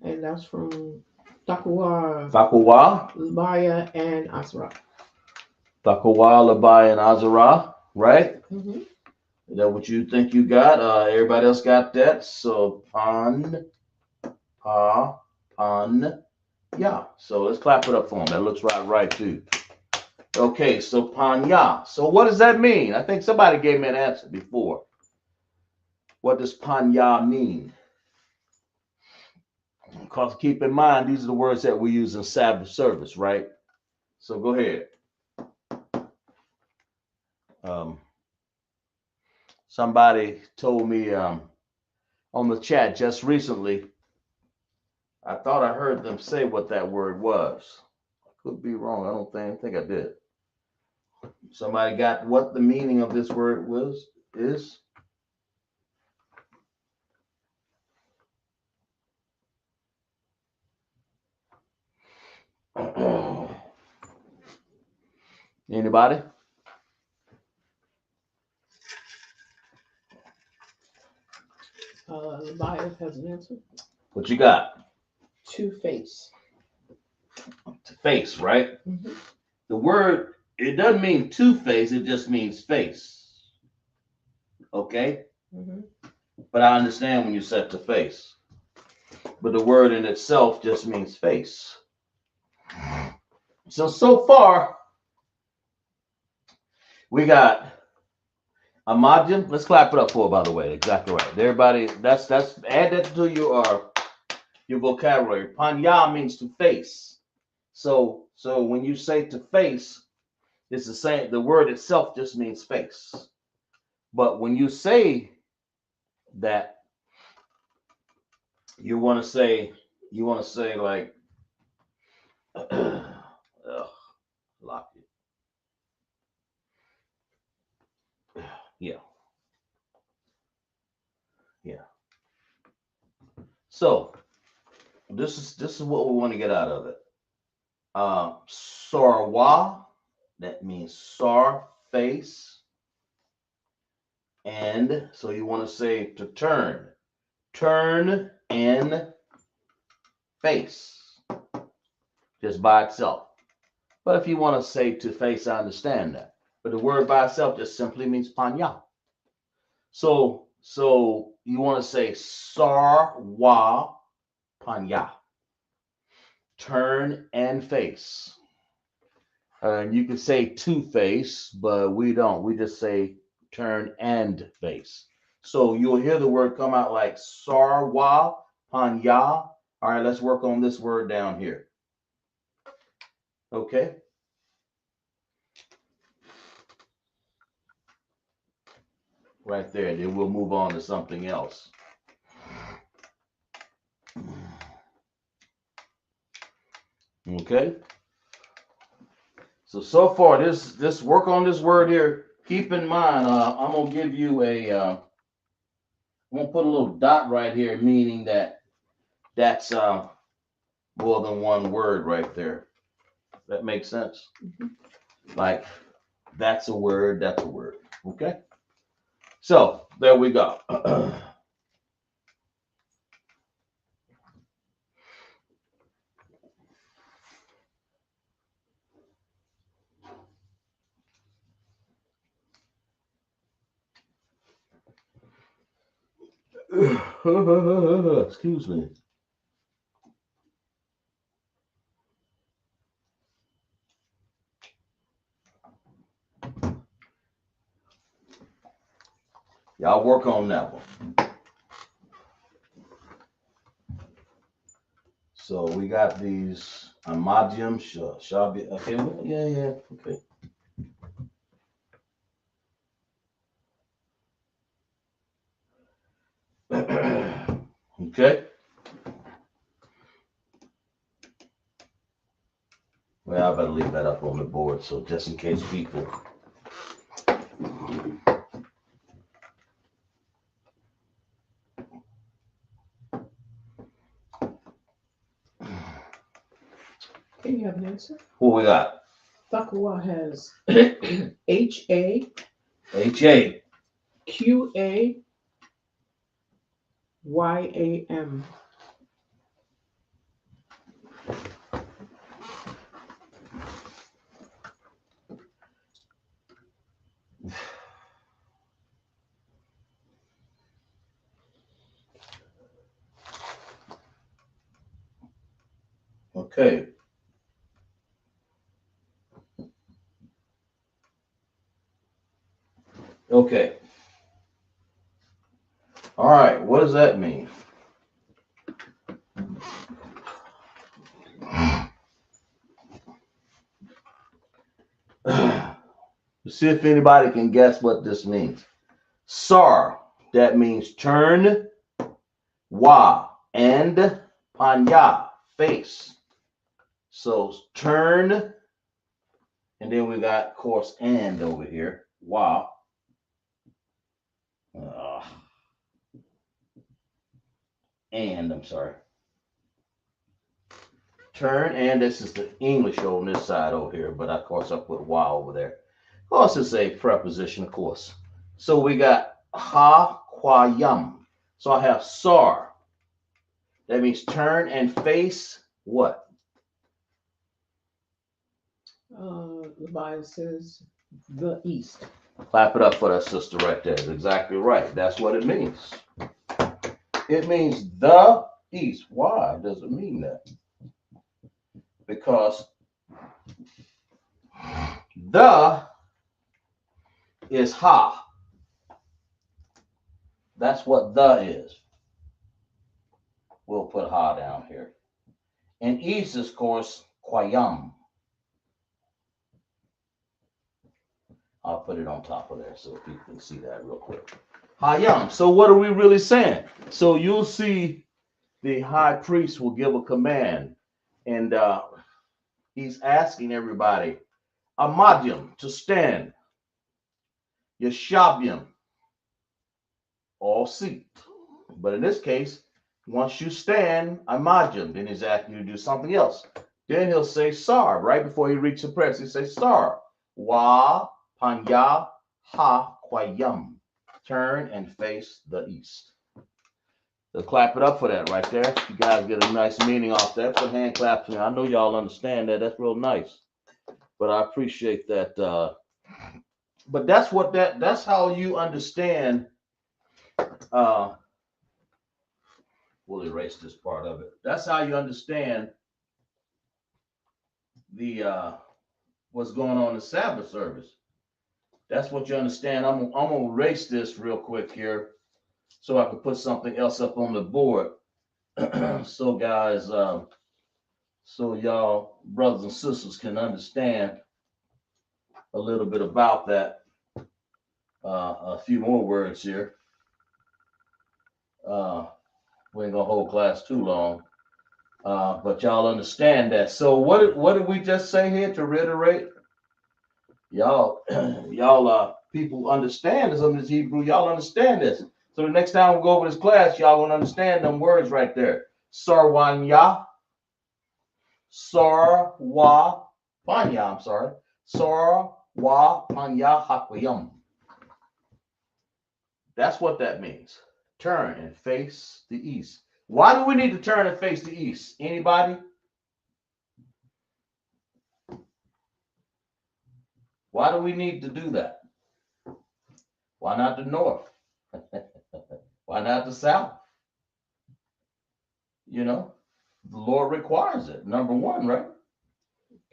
S2: And that's from Takuwa,
S1: Takawa.
S2: Maya, and Asra.
S1: Takawa, Labai, and Azara. Right?
S2: Mm-hmm.
S1: Is that what you think you got? Everybody else got that? So pan, yeah. So let's clap it up for them. That looks right too. Okay, so panya. So what does that mean? I think somebody gave me an answer before. What does panya mean? Because keep in mind, these are the words that we use in Sabbath service, right? So go ahead. Somebody told me on the chat just recently, I thought I heard them say what that word was. I could be wrong. I don't think I did. Somebody got what the meaning of this word is? Anybody?
S2: Maya has an answer.
S1: What you got?
S2: Two-face.
S1: To face, right?
S2: Mm-hmm.
S1: The word, it doesn't mean two-face, it just means face. Okay?
S2: Mm-hmm.
S1: But I understand when you said to face. But the word in itself just means face. So far, we got Imagine. Let's clap it up for, by the way. Exactly right. Everybody, that's add that to your vocabulary. Panya means to face. So when you say to face, it's the same. The word itself just means face. But when you say that, You want to say like, ugh, lock it. Yeah, yeah. So this is what we want to get out of it. Sarwa, that means sar, face, and so you want to say to turn, turn and face, just by itself. But if you want to say to face, I understand that. But the word by itself just simply means panya. So you want to say sarwa panya, turn and face. And you can say to face, but we don't. We just say turn and face. So you'll hear the word come out like sarwa panya. All right, let's work on this word down here. Okay. Right there. Then we'll move on to something else. Okay. So far, this work on this word here. Keep in mind, I'm gonna give you I'm gonna put a little dot right here, meaning that's more than one word right there. That makes sense. Like that's a word. That's a word. Okay. So there we go. Excuse me. Y'all work on that one. So we got these Amadium Shabi. Okay, yeah, okay. Okay. Well, I better leave that up on the board so just in case people.
S2: Can you have an answer?
S1: What we got?
S2: Takawa has HA,
S1: HA.
S2: QA, YAM.
S1: Okay. Okay. All right. What does that mean? Let's see if anybody can guess what this means. Sar, that means turn, wa, and panya, face. So turn, and then we got, of course, and over here, wa. Uh, and, I'm sorry. Turn, and this is the English on this side over here, but of course I put wa over there. Of course, it's a preposition, of course. So we got ha, qua, yum. So I have sar. That means turn and face what?
S2: The Bible says the East.
S1: Clap it up for that sister right there. That's exactly right. That's what it means. It means the East. Why does it mean that? Because the is ha. That's what the is. We'll put ha down here. And East is, of course, quayam. I'll put it on top of there so people can see that real quick. Hayam. So what are we really saying? So you'll see the high priest will give a command, and he's asking everybody, Amadyam, to stand, Yeshabyam, all seat. But in this case, once you stand, Amadyam, then he's asking you to do something else. Then he'll say Sar, right before he reaches the prayers. He says Sar, Wa Panya Ha Kwayam. Turn and face the east. So clap it up for that right there. You guys get a nice meaning off that. Put hand claps in. I know y'all understand that. That's real nice. But I appreciate that. But that's how you understand. Uh, we'll erase this part of it. That's how you understand the what's going on in the Sabbath service. That's what you understand. I'm gonna erase this real quick here so I can put something else up on the board. So guys, so y'all brothers and sisters can understand a little bit about that. A few more words here. We ain't gonna hold class too long, but y'all understand that. So what did we just say here to reiterate? Y'all, y'all, people understand this under this Hebrew. Y'all understand this. So the next time we go over this class, y'all gonna understand them words right there. Sarwanya, Sarwa Panya. I'm sorry. Sarwa Panya Hakwayam. That's what that means. Turn and face the east. Why do we need to turn and face the east? Anybody? Why do we need to do that? Why not the north? Why not the south? You know, the Lord requires it. Number one, right?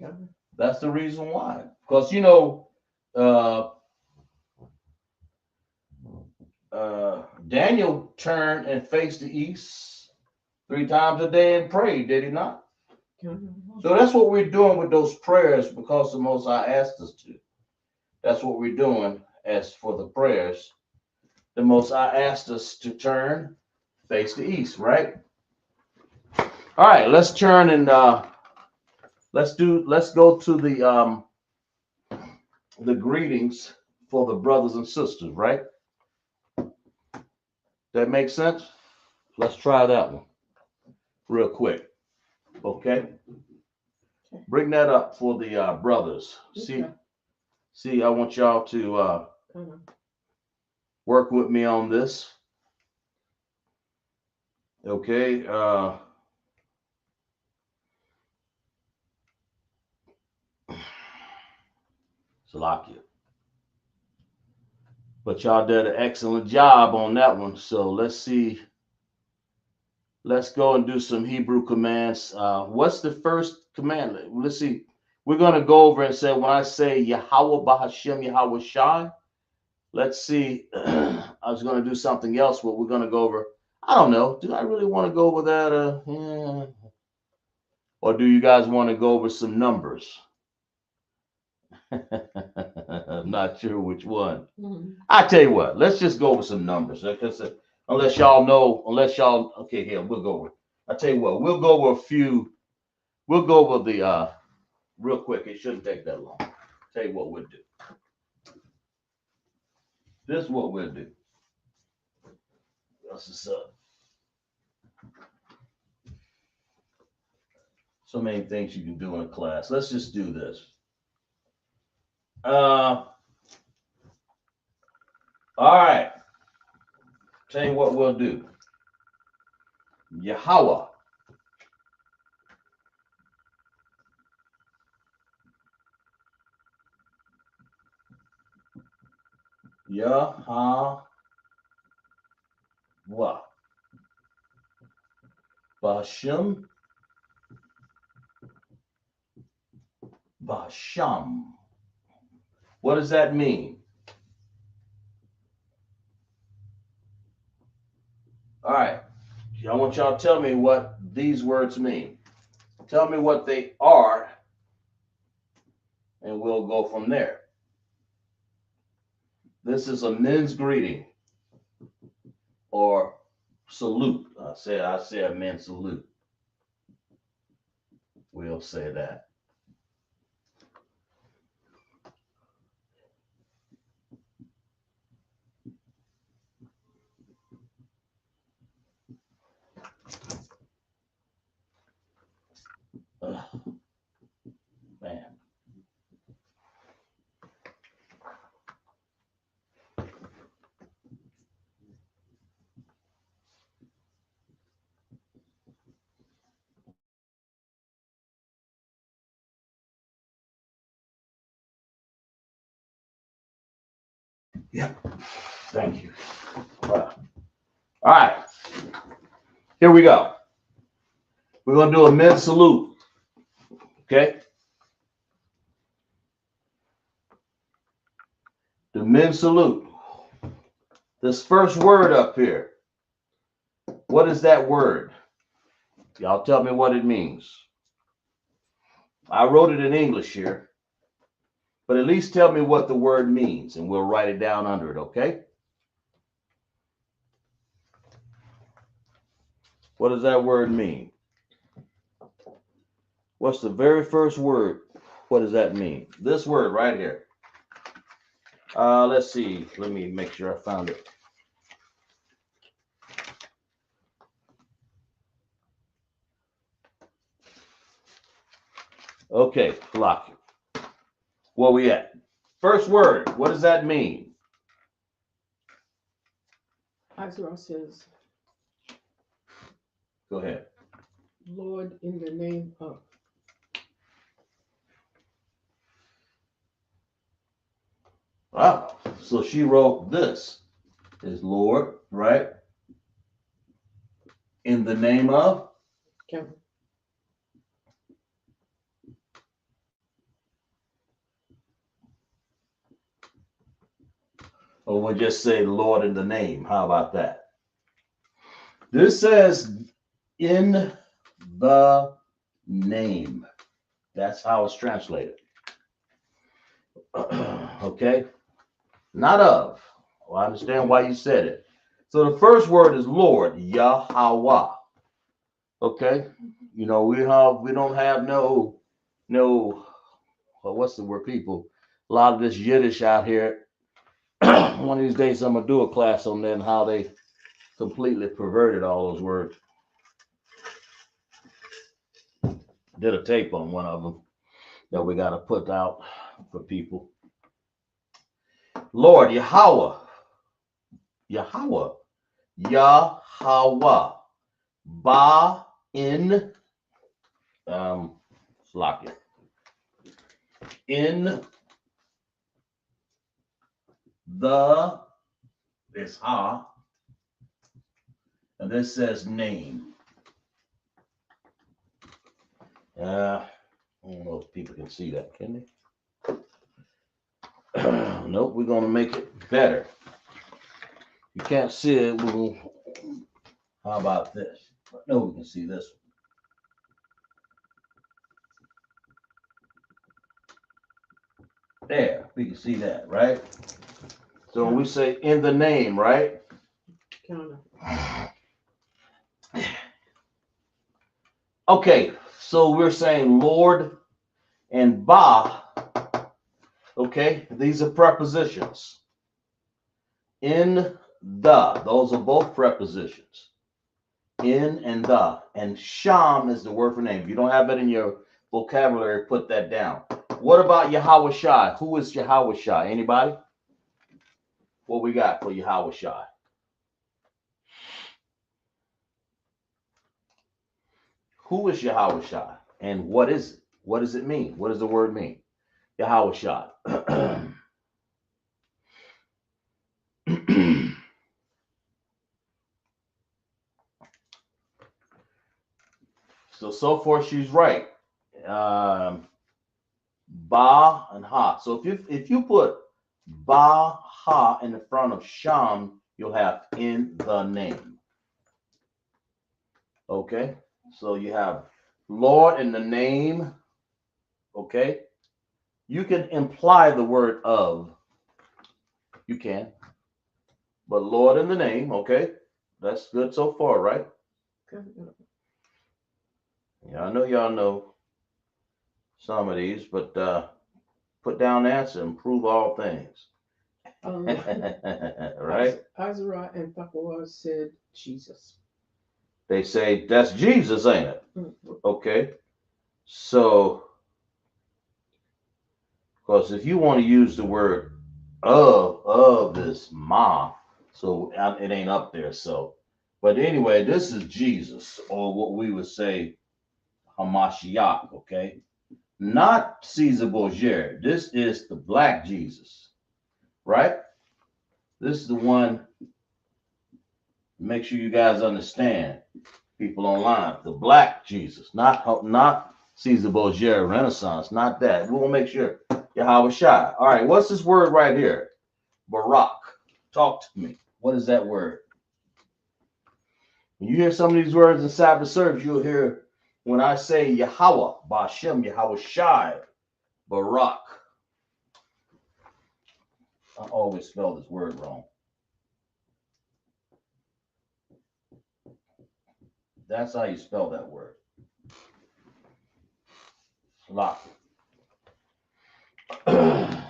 S2: Okay.
S1: That's the reason why. Because you know, Daniel turned and faced the east 3 times a day and prayed, did he not? So that's what we're doing with those prayers because the Most High asked us to. That's what we're doing as for the prayers. The Most High asked us to turn, face the east, right? All right, let's turn and let's go to the greetings for the brothers and sisters, right? That makes sense? Let's try that one real quick. Okay. Bring that up for the brothers.
S2: Okay.
S1: See, I want y'all to work with me on this. Okay. Salakia. But y'all did an excellent job on that one. So let's see. Let's go and do some Hebrew commands. What's the first command? Let's see. We're going to go over and say, when I say Yahweh Bahashem Yahweh Shai, let's see. I was going to do something else, but we're going to go over. I don't know. Do I really want to go over that? Or do you guys want to go over some numbers? I'm not sure which one. I tell you what, let's just go over some numbers. Unless y'all know, okay, here, we'll go over. I tell you what, we'll go over a few. We'll go over the real quick. It shouldn't take that long. Tell you what we'll do. This is what we'll do. What's up? So many things you can do in a class. Let's just do this. All right. Tell you what we'll do. Yahweh. Yahweh. Bashem. Basham. What does that mean? All right. I want y'all to tell me what these words mean. Tell me what they are, and we'll go from there. This is a men's greeting, or salute. I said men salute. We'll say that. Man. Yeah. Thank you. All right. Here we go. We're going to do a men salute. Okay. The men salute. This first word up here. What is that word? Y'all tell me what it means. I wrote it in English here, but at least tell me what the word means and we'll write it down under it, okay? What does that word mean? What's the very first word? What does that mean? This word right here. Let's see. Let me make sure I found it. Okay, lock it. Where we at? First word. What does that mean?
S2: Israel says,
S1: Go ahead.
S2: Lord, in the name of.
S1: Wow. So she wrote this is Lord, right? In the name of.
S2: Kevin.
S1: Or we'll just say Lord in the name. How about that? This says in the name. That's how it's translated. Okay? Not of. Well, I understand why you said it. So the first word is Lord, Yahweh. Okay? You know, we don't have no well, what's the word, people? A lot of this Yiddish out here. One of these days I'm gonna do a class on that and how they completely perverted all those words. Did a tape on one of them that we got to put out for people. Lord, Yahweh, Yahweh, Yahweh, Ba in, lock it, in the, this ha, and this says name. I don't know if people can see that, can they? Nope, we're going to make it better. You can't see it. How about this? No, we can see this one. There, we can see that, right? So when we say in the name, right?
S2: Counter.
S1: Okay, so we're saying Lord and Ba. Okay, these are prepositions. In the, those are both prepositions. In and the. And Sham is the word for name. If you don't have it in your vocabulary, put that down. What about Yahweh Shai? Who is Yahweh Shai? Anybody? What we got for Yahweh Shai? Who is Yahweh Shai? And what is it? What does it mean? What does the word mean? Yahweh Shai. So far she's right. Ba and Ha. So if you put Ba Ha in the front of Sham, you'll have in the name. Okay. So you have Lord in the name. Okay. You can imply the word of. You can. But Lord in the name. Okay. That's good so far, right?
S2: Good.
S1: Yeah, I know y'all know some of these, but put down the answer, improve all things. Right?
S2: Azra and Thakoa said Jesus.
S1: They say that's Jesus, ain't it?
S2: Mm-hmm.
S1: Okay. So, because if you want to use the word of this ma, so it ain't up there. So, but anyway, this is Jesus, or what we would say Hamashiach, okay? Not Caesar Borgia. This is the black Jesus, right? This is the one, make sure you guys understand, people online, the black Jesus, not Caesar Borgia Renaissance, not that. We'll make sure. Yahweh Shai. All right, what's this word right here? Barak. Talk to me. What is that word? When you hear some of these words in Sabbath service, you'll hear when I say Yahweh, Bashem, Yahweh Shai, Barak. I always spell this word wrong. That's how you spell that word. Lock. Don't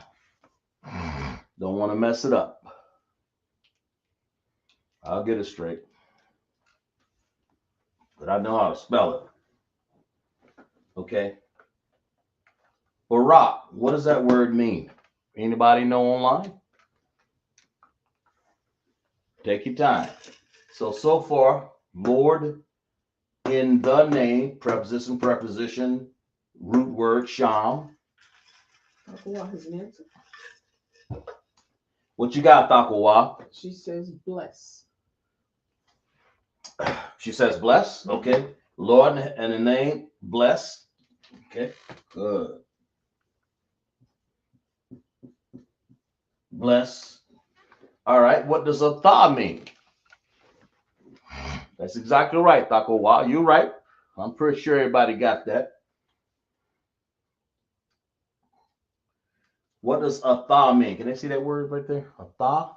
S1: want to mess it up. I'll get it straight. But I know how to spell it. Okay. Barak. What does that word mean? Anybody know online? Take your time. So far, Lord, in the name, preposition, root word, sham.
S2: Thakoa has an answer.
S1: What you got, Thakowa?
S2: She says bless.
S1: She says bless. Okay. Lord, and the name, bless. Okay. Good. Bless. All right. What does a tha mean? That's exactly right, Thakowa. You're right. I'm pretty sure everybody got that. What does a tha mean? Can they see that word right there? A tha?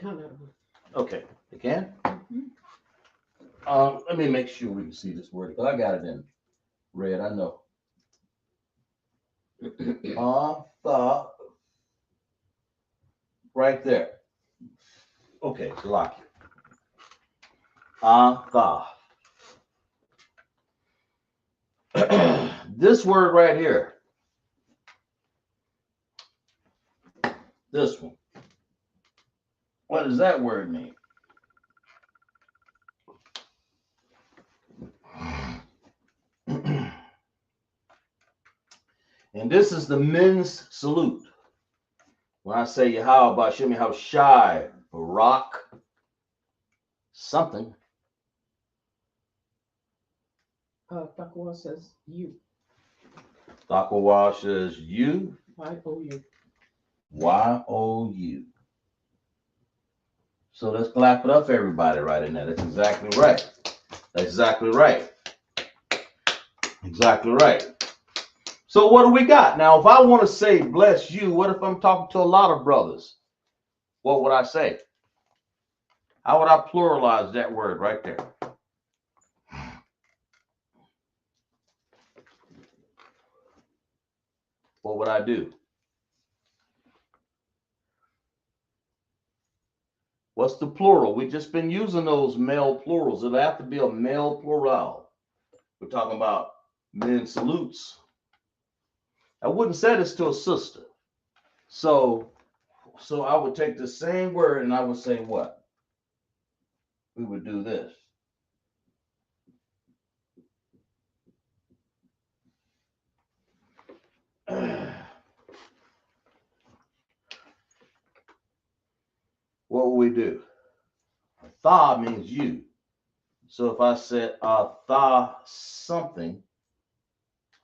S2: Kind of.
S1: Okay. They can?
S2: Mm-hmm.
S1: Let me make sure we can see this word. I got it in red. I know. Tha. Right there. Okay, lock it. Tha. This word right here. This one. What does that word mean? And this is the men's salute. When I say Yahweh Bashem, how shy, Barak, something.
S2: Thakoa says you.
S1: Thakowa says you.
S2: Y-O-U.
S1: Y-O-U. So let's clap it up for everybody right in there. That's exactly right. That's exactly right. Exactly right. So what do we got? Now, if I want to say bless you, what if I'm talking to a lot of brothers? What would I say? How would I pluralize that word right there? What would I do? What's the plural? We've just been using those male plurals. It'll have to be a male plural. We're talking about men salutes. I wouldn't say this to a sister. So I would take the same word and I would say what? We would do this. What would we do? Tha means you. So if I said tha something,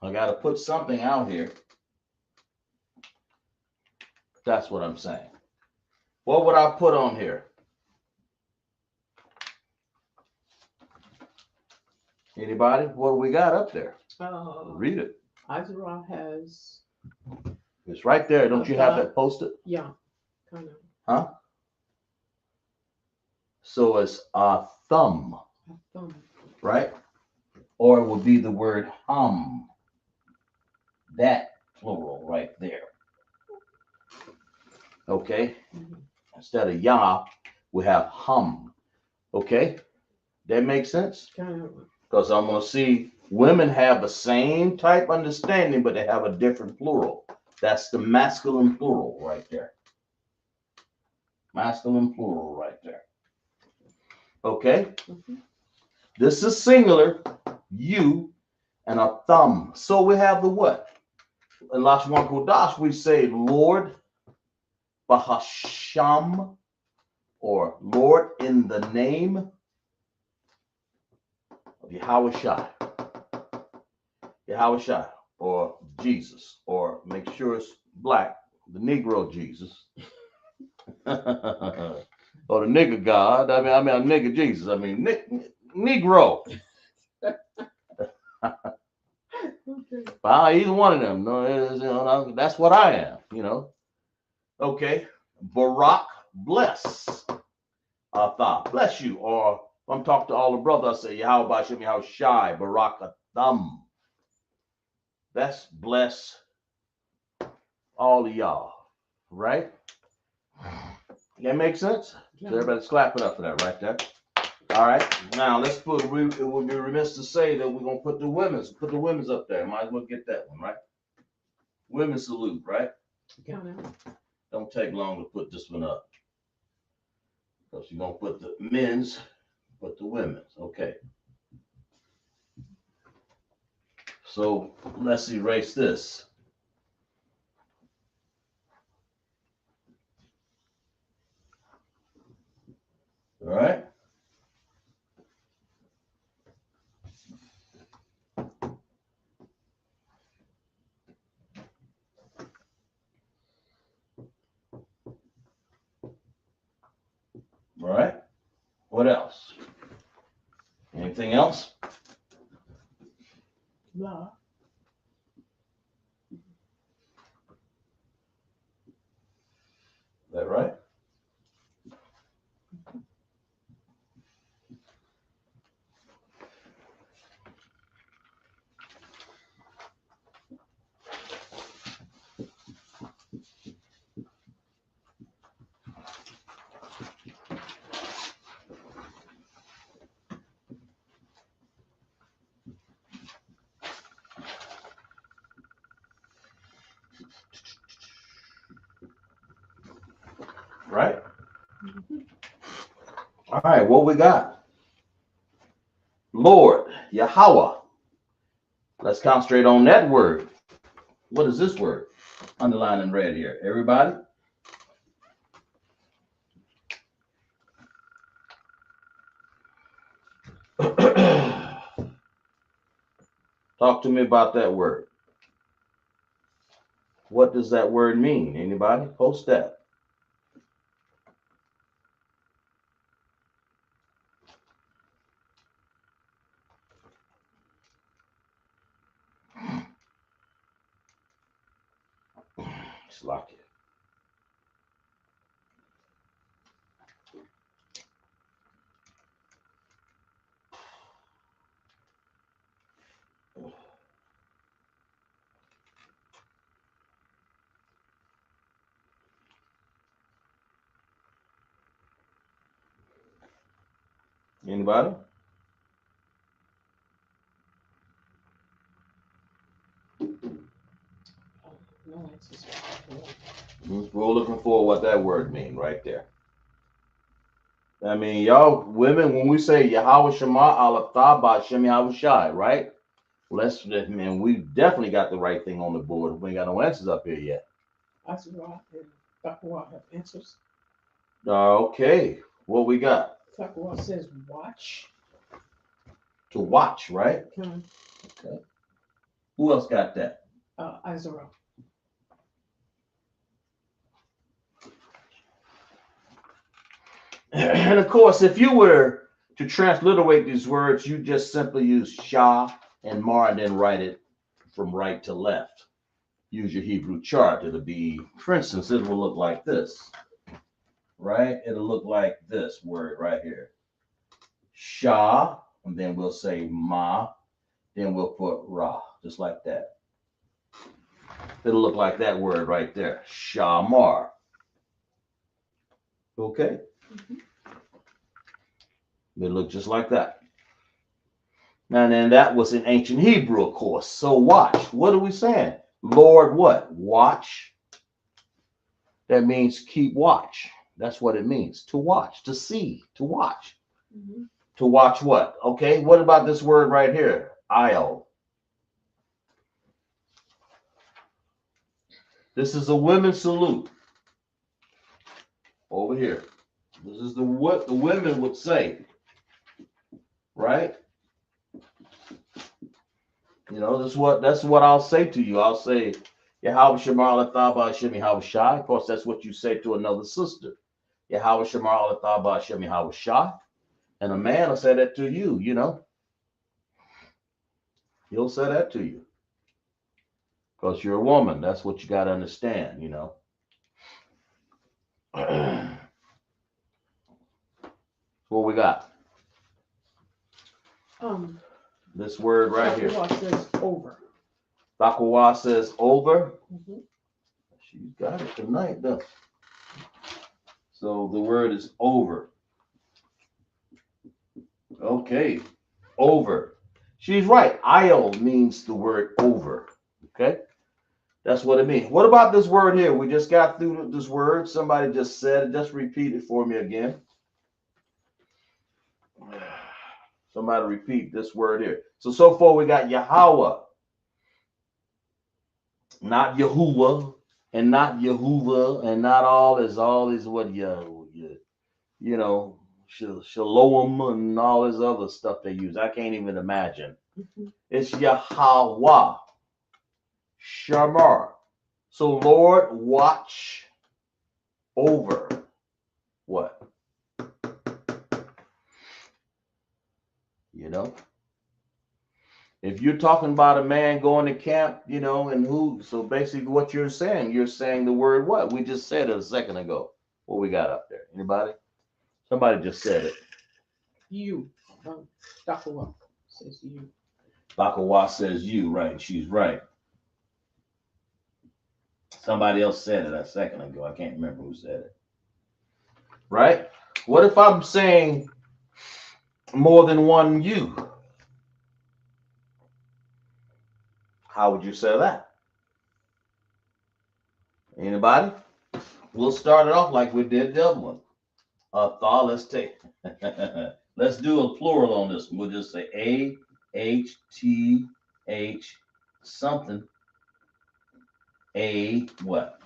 S1: I got to put something out here. That's what I'm saying. What would I put on here? Anybody? What do we got up there? Read it.
S2: Azra has.
S1: It's right there. Don't you have that posted?
S2: Yeah, kind of.
S1: Huh? So it's a thumb,
S2: A thumb.
S1: right? Or it would be the word hum. That plural right there. Okay?
S2: Mhm.
S1: Instead of yah, we have hum. Okay? That makes sense?
S2: Kind of.
S1: Because I'm going to see women have the same type understanding, but they have a different plural. That's the masculine plural right there. Masculine plural right there. Okay?
S2: Mhm.
S1: This is singular, you, and a thumb. So we have the what? In Lashawan Qadash, we say Lord Bahasham, or Lord in the name of Yahweh Shai. Yahweh Shai, or Jesus, or make sure it's black, the Negro Jesus. Or the nigger God. I mean a nigger Jesus. I mean Negro.
S2: Okay.
S1: Either one of them. No, that's what I am. Okay. Barak, bless. Bless you. Or if I'm talking to all the brothers, I say Yahweh Bashem Yahweh Shai, Barak Thumb. That's bless all of y'all. Right? That makes sense? So everybody's clapping up for that right there. All right. Now let's it would be remiss to say that we're gonna put the women's up there. Might as well get that one, right? Women's salute, right?
S2: Kind of.
S1: Don't take long to put this one up. Because you're gonna put the men's, put the women's. Okay. So let's erase this. All right. All right. What else? Anything else?
S2: La.
S1: Is that right? Right?
S2: Mhm.
S1: All right, what we got? Lord, Yahweh. Let's concentrate on that word. What is this word? Underlined in red here. Everybody? Talk to me about that word. What does that word mean? Anybody? Post that. Just lock it. Anybody?
S2: No answers.
S1: We're looking for what that word means right there. I mean, y'all women, when we say Yahweh Shema Alatha Shem Yahweh Shai, right? Man, we definitely got the right thing on the board. We ain't got no answers up here yet.
S2: Azra and Takwa have answers.
S1: Okay, what we got?
S2: Takwa says watch.
S1: To watch, right?
S2: Okay.
S1: Okay. Who else got that?
S2: Azra.
S1: And of course, if you were to transliterate these words, you just simply use Shah and Mar and then write it from right to left. Use your Hebrew chart. It'll be, for instance, it will look like this, right? It'll look like this word right here. Shah, and then we'll say Ma, then we'll put Ra, just like that. It'll look like that word right there, Shamar. Okay?
S2: Mhm.
S1: It'll look just like that. Now, then that was in ancient Hebrew, of course. So watch. What are we saying? Lord, what? Watch. That means keep watch. That's what it means. To watch, to see, to watch.
S2: Mhm.
S1: To watch what? Okay, what about this word right here? Aisle. This is a women's salute. Over here. This is what the women would say. Right? You know, that's what I'll say to you. I'll say, Yahweh Shemar Lathabah Hashem Yahweh Shai. Of course, that's what you say to another sister. Yahweh Shemar Lathabah Hashem Yahweh Shai. And a man will say that to you, you know. He'll say that to you. Because you're a woman. That's what you got to understand, you know. What we got? This word right here.
S2: What says over?
S1: Takawa says over.
S2: Mhm.
S1: She's got it tonight, though. So the word is over. Okay. Over. She's right. Aisle means the word over. Okay. That's what it means. What about this word here? We just got through this word. Somebody just said it. Just repeat it for me again. Somebody repeat this word here. So far we got Yahweh, not Yahuwah, and not Yehovah, and not all these what you know, Shalom and all this other stuff they use. I can't even imagine.
S2: Mhm.
S1: It's Yahweh, Shamar. So Lord, watch over what? You know? If you're talking about a man going to camp, you know, and so basically what you're saying the word what? We just said it a second ago. What we got up there? Anybody? Somebody just said it.
S2: You. Dakawa says you.
S1: Bakawa says you, right? She's right. Somebody else said it a second ago. I can't remember who said it. Right? What if I'm saying more than one you? How would you say that? Anybody? We'll start it off like we did the other one. Thought. Let's do a plural on this one. We'll just say A H T H something. A what?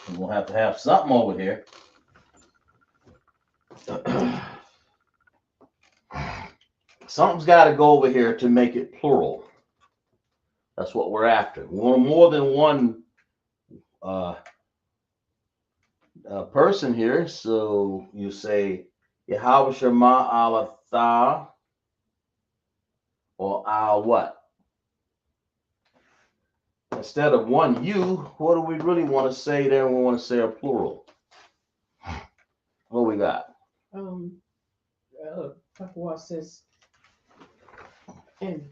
S1: We're gonna have to have something over here. Something's got to go over here to make it plural. That's what we're after. We want more than one person here. So you say Yahweh Shema Alatha or Al what? Instead of one you, what do we really want to say there? We want to say a plural. What we got?
S2: Dakawa says N.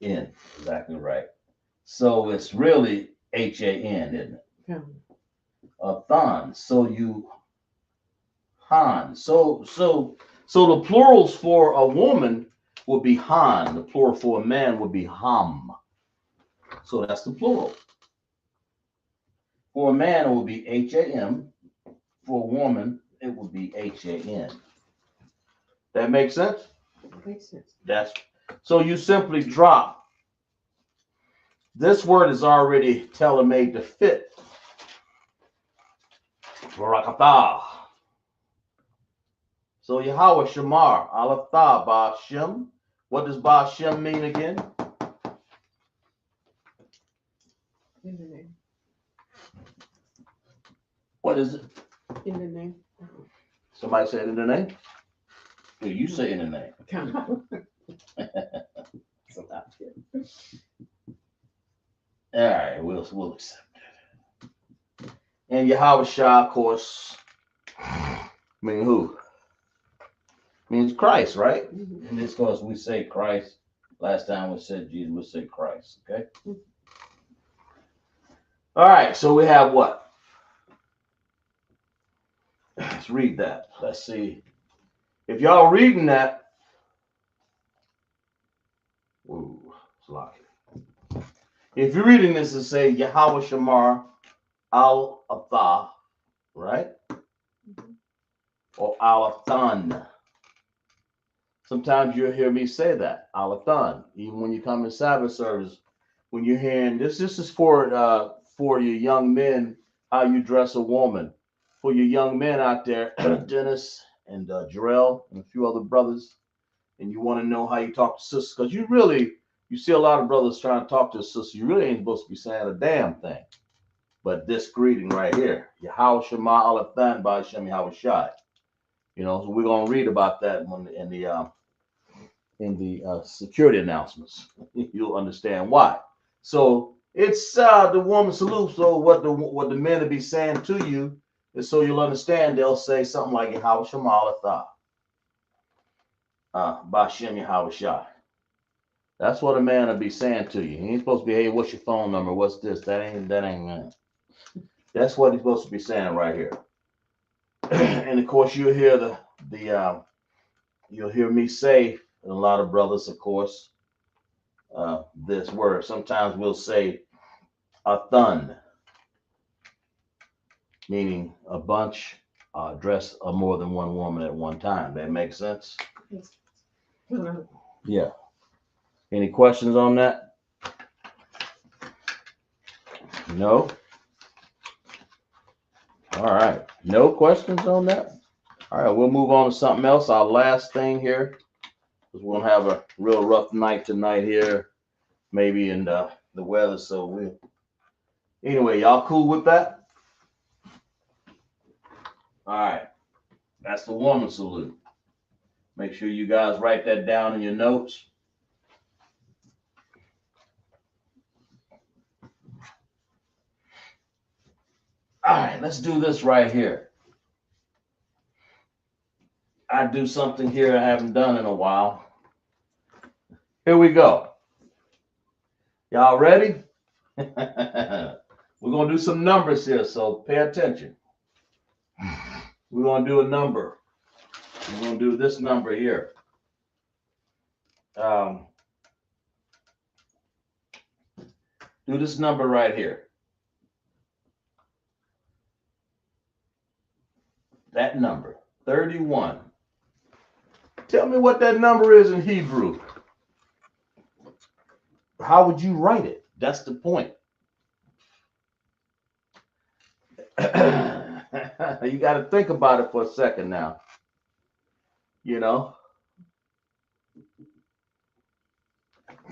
S1: N, exactly right. So it's really HAN, isn't it? Thon. So you Han. So the plurals for a woman would be Han. The plural for a man would be Ham. So that's the plural. For a man, it would be HAM. For a woman, it would be HAN. That makes sense?
S2: Makes sense.
S1: So you simply drop. This word is already tailor-made to fit. Barakatah. So Yahweh Shamar, Alatha Ba'Shem. What does Ba'Shem mean again?
S2: In the name.
S1: What is it?
S2: In the name.
S1: Somebody said in the name? Do you say in the name? All right, we'll accept it. And Yahweh Shah, of course, mean who? Means Christ, right?
S2: Mhm.
S1: And this because we say Christ. Last time we said Jesus, we say Christ. Okay. All right. So we have what? Let's read that. Let's see. If y'all reading that, ooh, it's lucky. If you're reading this, it say Yahweh Shamar Al Athah, right?
S2: Mhm.
S1: Or Al Athan. Sometimes you'll hear me say that, Al Athan. Even when you come in Sabbath service, when you're hearing this is for your young men, how you dress a woman. For your young men out there, Dennis and Jarrell and a few other brothers, and you want to know how you talk to sisters, because you see a lot of brothers trying to talk to a sister. You really ain't supposed to be saying a damn thing. But this greeting right here, Yahweh Shema Alathan by Hashem Yahweh Shai. So we're gonna read about that in the security announcements. You'll understand why. So it's the woman salute. So what the men will be saying to you is so you'll understand. They'll say something like Yahweh Shema Alathan by Hashem Yahweh Shai. That's what a man will be saying to you. He ain't supposed to be, hey, what's your phone number? What's this? That ain't man. That's what he's supposed to be saying right here. And of course, you'll hear you'll hear me say, and a lot of brothers, of course, this word. Sometimes we'll say a thun, meaning a bunch dress of more than one woman at one time. That makes sense?
S2: Yes. Mhm.
S1: Yeah. Any questions on that? No? All right. No questions on that? All right, we'll move on to something else. Our last thing here, because we're gonna have a real rough night tonight here, maybe in the weather. So anyway, y'all cool with that? All right, that's the woman salute. Make sure you guys write that down in your notes. All right, let's do this right here. I do something here I haven't done in a while. Here we go. Y'all ready? We're gonna do some numbers here, so pay attention. We're gonna do a number. We're gonna do this number here. Um, do this number right here. That number, 31. Tell me what that number is in Hebrew. How would you write it? That's the point. You got to think about it for a second now.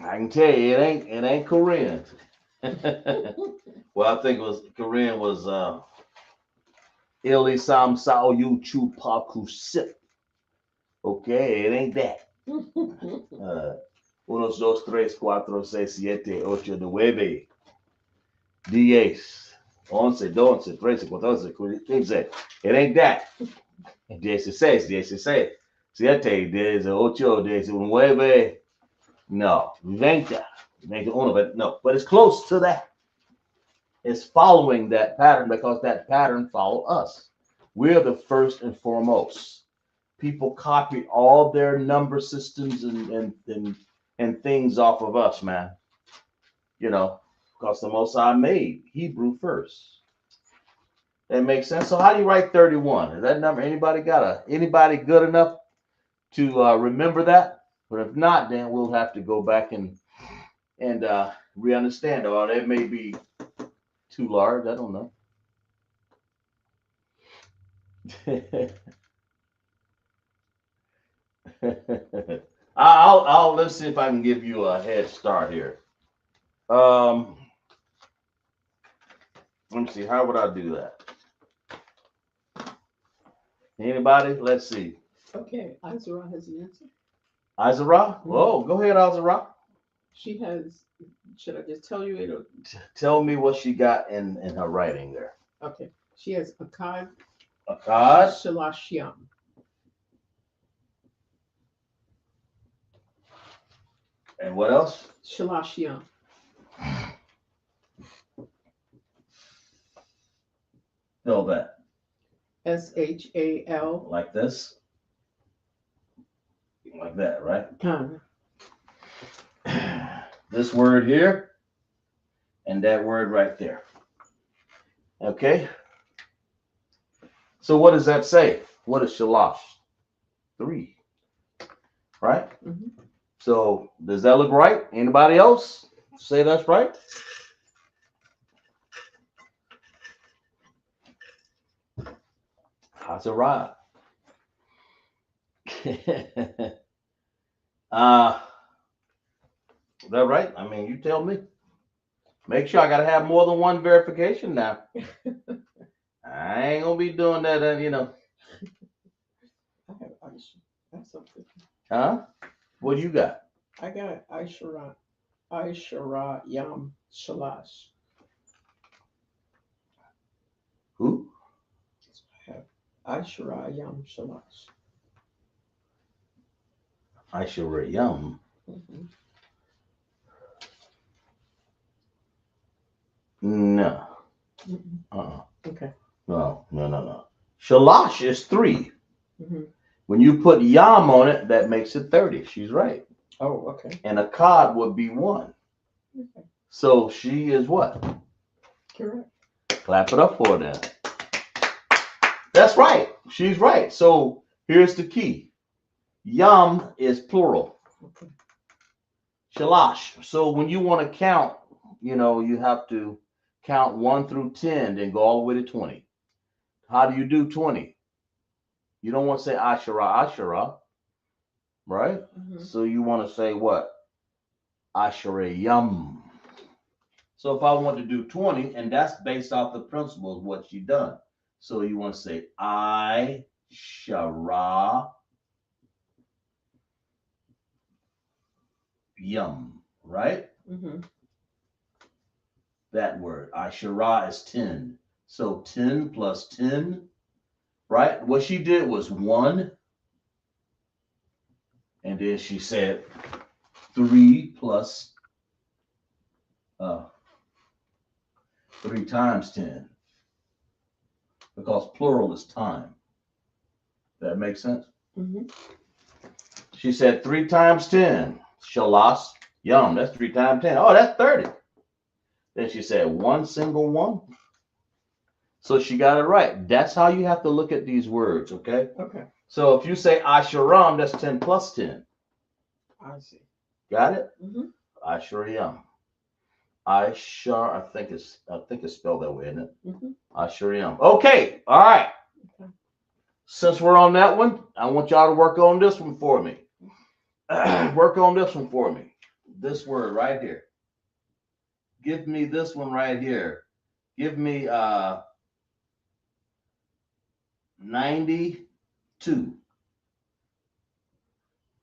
S1: I can tell you it ain't Korean. Well, I think it was Korean was Ilisam Sao Yu Chu Paku Sip. Okay, it ain't that. Unos, dos, tres, cuatro, seis, siete, ocho, nueve, 10, 11, 12, 13, 14, 15. It ain't that. 16, 17, 18, 19. No, 20, 21, but no, but it's close to that. It's following that pattern because that pattern follow us. We're the first and foremost. People copy all their number systems and things off of us, man. Because the Most High made Hebrew first. That makes sense. So how do you write 31? Is that number anybody good enough to remember that? But if not, then we'll have to go back and re-understand. Or that may be too large. I don't know. Let's see if I can give you a head start here. Let me see. How would I do that? Anybody? Let's see.
S2: Okay, Azura has an answer.
S1: Azara? Oh, go ahead, Azara.
S2: She has. Should I just tell you it? Or,
S1: Tell me what she got in her writing there.
S2: okay, she has Akkad
S1: Akkad,
S2: Shalashiam.
S1: And what else?
S2: Shalash Yum.
S1: Spell that.
S2: SHAL.
S1: Like this. Like that, right?
S2: Kind
S1: This word here and that word right there. Okay? So what does that say? What is shalash? 3. Right?
S2: Mm-hmm.
S1: So does that look right? Anybody else say that's right? Hazara. Is that right? I mean, you tell me. Make sure I gotta have more than one verification now. I ain't gonna be doing that, you know.
S2: I have Aisha. That's something.
S1: Huh? What do you got?
S2: I got Aishara. Aishara Yam Shalash.
S1: Who?
S2: I have Aishara Yam Shalash.
S1: Aishwarya Yum.
S2: Mm-hmm.
S1: No.
S2: Mm-hmm. Okay.
S1: No. Shalash is 3.
S2: Mm-hmm.
S1: When you put yam on it, that makes it 30. She's right.
S2: Oh, okay.
S1: And a cod would be 1.
S2: Okay.
S1: So she is what?
S2: Correct.
S1: Clap it up for her then. That's right. She's right. So here's the key. Yam is plural.
S2: Okay.
S1: Shalash. So when you want to count, you know, you have to count 1 through 10, then go all the way to 20. How do you do 20? You don't want to say Ashara, right?
S2: Mm-hmm.
S1: So you want to say what? Asharayam. So if I want to do 20, and that's based off the principle of what you done. So you want to say I shara yum, right?
S2: Mm-hmm.
S1: That word. I shara is 10. So 10 plus 10, right? What she did was 1. And then she said 3 plus 3 times 10. Because plural is time. That makes sense?
S2: Mm-hmm.
S1: She said 3 times 10. Shalas, yum. That's 3 times 10. Oh, that's 30. Then she said 1 single 1. So she got it right. That's how you have to look at these words, okay?
S2: Okay.
S1: So if you say Asharam, that's 10 plus 10.
S2: I see.
S1: Got it?
S2: Mm-hmm.
S1: Asharyam. Ishar, I think it's spelled that way, isn't it?
S2: Mm-hmm.
S1: Asharyam. Okay, all right.
S2: Okay.
S1: Since we're on that one, I want y'all to work on this one for me. Work on this one for me. This word right here. Give me this one right here. Give me 92.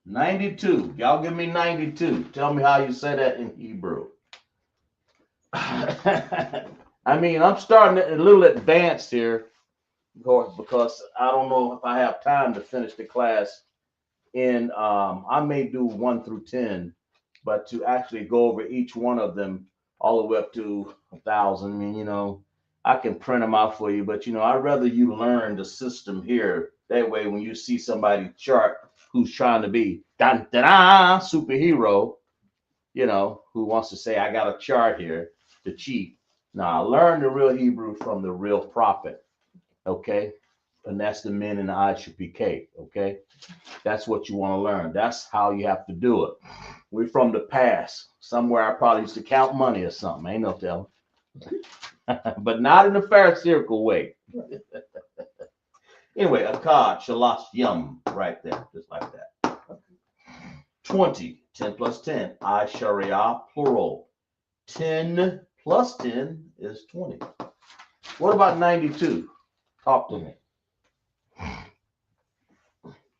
S1: 92. Y'all give me 92. Tell me how you say that in Hebrew. I mean, I'm starting a little advanced here because I don't know if I have time to finish the class in I may do 1 through 10, but to actually go over each one of them all the way up to 1,000. I mean, you know, I can print them out for you, but you know, I'd rather you learn the system here. That way, when you see somebody chart who's trying to be dun, dun, dun, superhero, you know, who wants to say, I got a chart here to cheat. Now, learn the real Hebrew from the real prophet, okay? And that's the men in the ISUPK, okay? That's what you want to learn. That's how you have to do it. We're from the past. Somewhere I probably used to count money or something. Ain't no telling. But not in a pharisaical way. Anyway, akkad, shalash, yum, right there, just like that. 20, 10 plus 10. I sharia, plural. 10 plus 10 is 20. What about 92? Talk to me.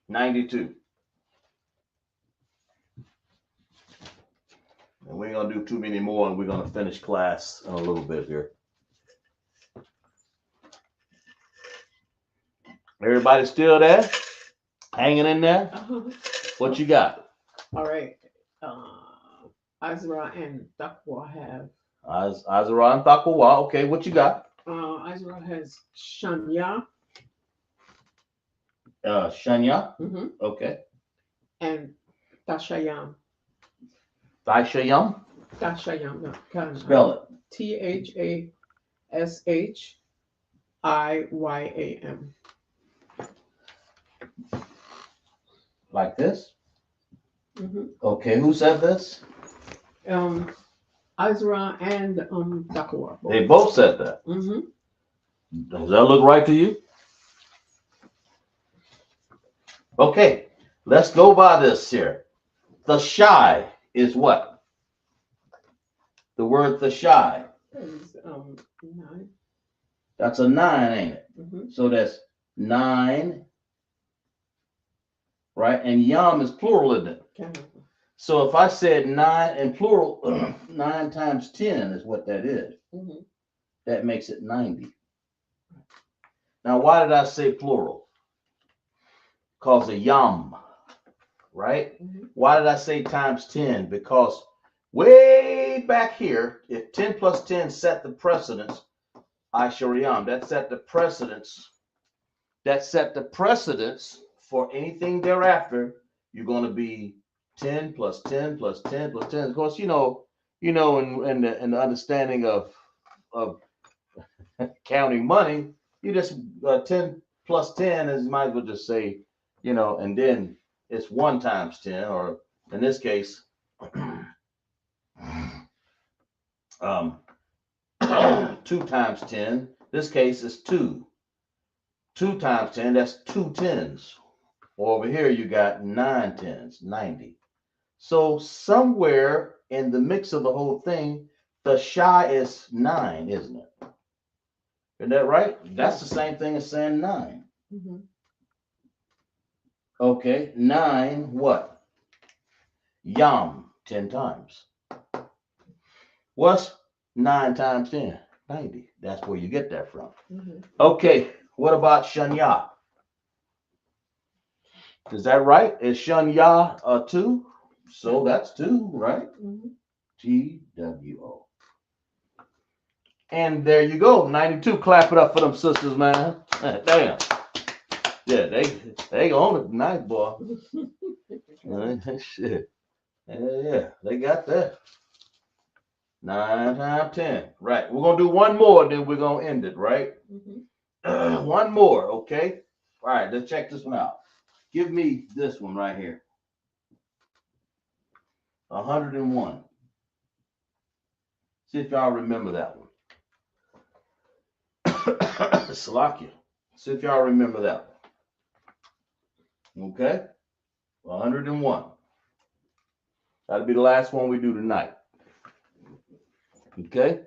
S1: 92. And we ain't gonna do too many more, and we're gonna finish class in a little bit here. Everybody still there? Hanging in there?
S2: Uh-huh.
S1: What you got?
S2: All right. Azra and Takwa have.
S1: Azara and Takawa. Okay, what you got?
S2: Azra has Shanya,
S1: Shanya.
S2: hmm
S1: Okay.
S2: and Tashayam.
S1: Daishayam.
S2: Tashayam, no,
S1: Spell it.
S2: Thashiyam.
S1: Like this.
S2: hmm
S1: Okay, who said this?
S2: Azra and Takwa.
S1: They both said that.
S2: hmm
S1: Does that look right to you? Okay, let's go by this here. The shy is what? The word the shy.
S2: Is 9.
S1: That's a 9, ain't it?
S2: hmm
S1: So that's 9, right? And yam is plural, isn't it?
S2: Kind of.
S1: So if I said 9 in plural, 9 times 10 is what that is.
S2: hmm
S1: That makes it 90. Now, why did I say plural? Because of yam, right?
S2: hmm
S1: Why did I say times 10? Because way back here, if 10 plus 10 set the precedence, I shall yam. That set the precedence. That set the precedence for anything thereafter. You're going to be 10 plus 10 plus 10 plus 10. Of course, in the understanding of counting money, you just 10 plus 10 is, might as well just say, and then it's 1 times 10, or in this case, um, 2 times 10. This case is 2. 2 times 10, that's 2 tens. Or over here, you got 9 tens, 90. So somewhere in the mix of the whole thing, the shy is 9, isn't it? Isn't that right? That's the same thing as saying 9.
S2: hmm
S1: Okay, 9 what? Yam, 10 times. What's 9 times 10? 90. That's where you get that from.
S2: hmm
S1: Okay, what about Shanya? Is that right? Is Shanya 2? So that's 2, right?
S2: hmm
S1: TWO. And there you go, 92. Clap it up for them sisters, man. Damn. Yeah, they own it tonight, boy. Shit. Yeah, they got that. 9 times 10. Right. We're gonna do one more, then we're gonna end it, right? One more, okay? All right, let's check this one out. Give me this one right here. 101. See if y'all remember that one. Salakia. See if y'all remember that one. Okay? 101. That'll be the last one we do tonight. Okay?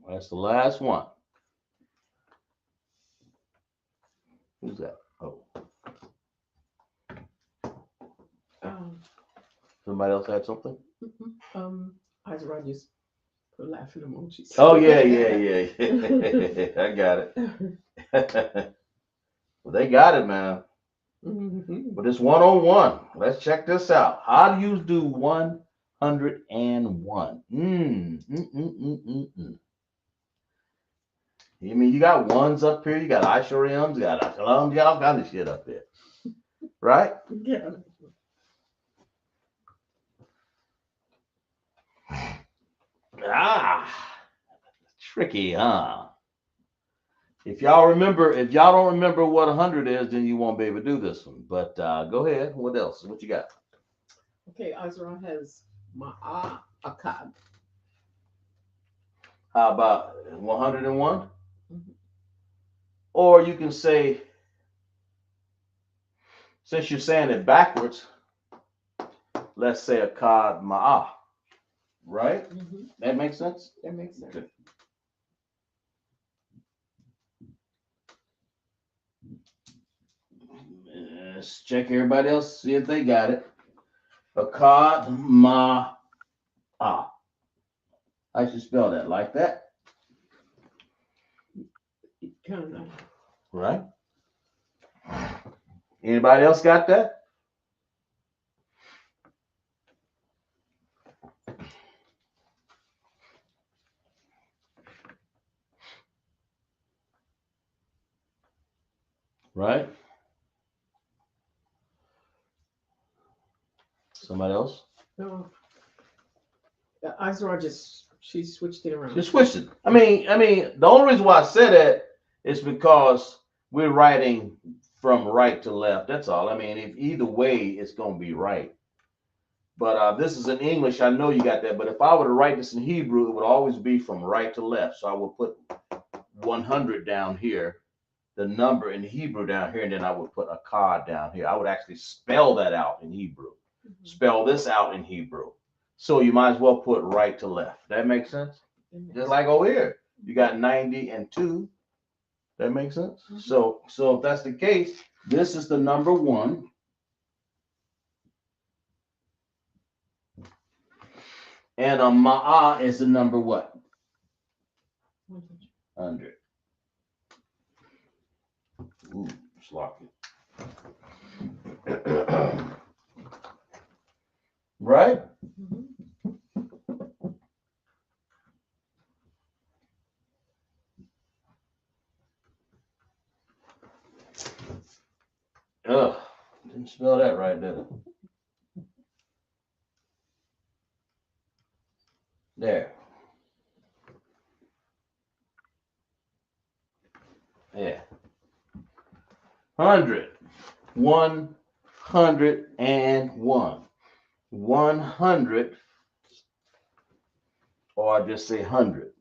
S1: That's the last one. Who's that? Oh,
S2: Um,
S1: somebody else had something?
S2: Azra just put laughing emojis.
S1: Oh, yeah. I got it. Well, they got it, man. But it's 101. Let's check this out. How do you do 101? You mean you got ones up here, you got Ishariums, you got Ashalams, you got all kinds of shit up there. Right?
S2: Yeah.
S1: Ah, tricky, huh? If y'all don't remember what 100 is, then you won't be able to do this one. But go ahead. What else? What you got?
S2: Okay, Azra has Ma'a Akkad.
S1: How about 101?
S2: Mhm.
S1: Or you can say, since you're saying it backwards, let's say Akkad Ma'ah. Right? That makes sense?
S2: That makes sense.
S1: Okay. Let's check everybody else, see if they got it. Akkad Ma'ah. I should spell that like that.
S2: Kind of.
S1: Right? Anybody else got that? Right? Somebody else?
S2: No, Izra she switched it around.
S1: Just switch it. I mean, the only reason why I said that is because we're writing from right to left. That's all. I mean, if either way, it's gonna be right. But this is in English. I know you got that. But if I were to write this in Hebrew, it would always be from right to left. So I would put 100 down here, the number in Hebrew down here, and then I would put a card down here. I would actually spell that out in Hebrew.
S2: Mhm.
S1: Spell this out in Hebrew. So you might as well put right to left. That makes sense? Just like over here, you got 90 and 2. That makes sense?
S2: Mhm.
S1: So if that's the case, this is the number 1. And a ma'ah is the number what? 100. Ooh, sloppy. Right?
S2: Mhm.
S1: Ugh, didn't spell that right, did it? There. Yeah. 100. 101. 100, or I just say 100.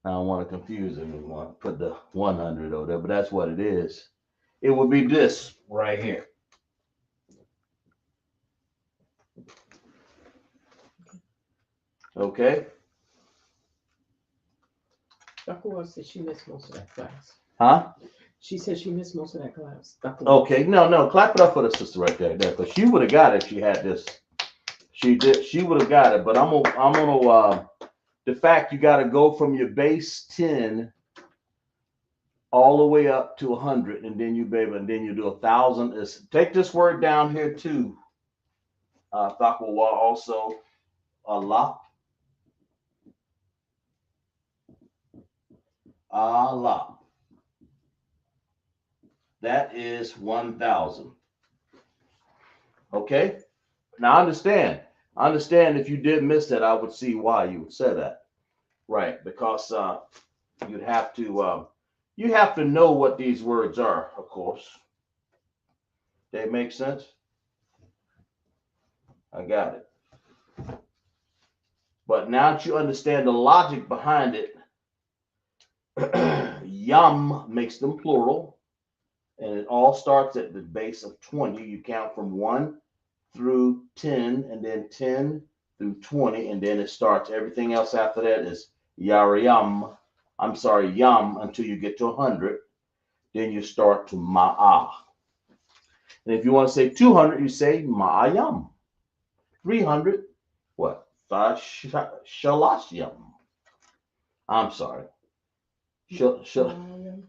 S1: I don't want to confuse anyone. Put the 100 over there, but that's what it is. It would be this right here. Okay?
S2: Dr. said she missed most of that class.
S1: Huh?
S2: She said she missed most of that class.
S1: Okay, no, clap it up for the sister right there, because she would have got it if she had this. She did. She would have got it, but I'm gonna. The fact you got to go from your base 10 all the way up to 100, and then you do 1,000. Is take this word down here too. Taqwa also Allah. Allah. That is 1,000. Okay. Now I understand. I understand if you did miss that, I would see why you would say that. Right, because you'd have to you have to know what these words are, of course. They make sense? I got it. But now that you understand the logic behind it, yum makes them plural, and it all starts at the base of 20. You count from 1 through 10, and then 10 through 20, and then it starts. Everything else after that is yum. I'm sorry, yum until you get to 100. Then you start to ma'ah. And if you want to say 200, you say ma'ayam. 300, what? Shalashyam. I'm sorry. Shalashmayam.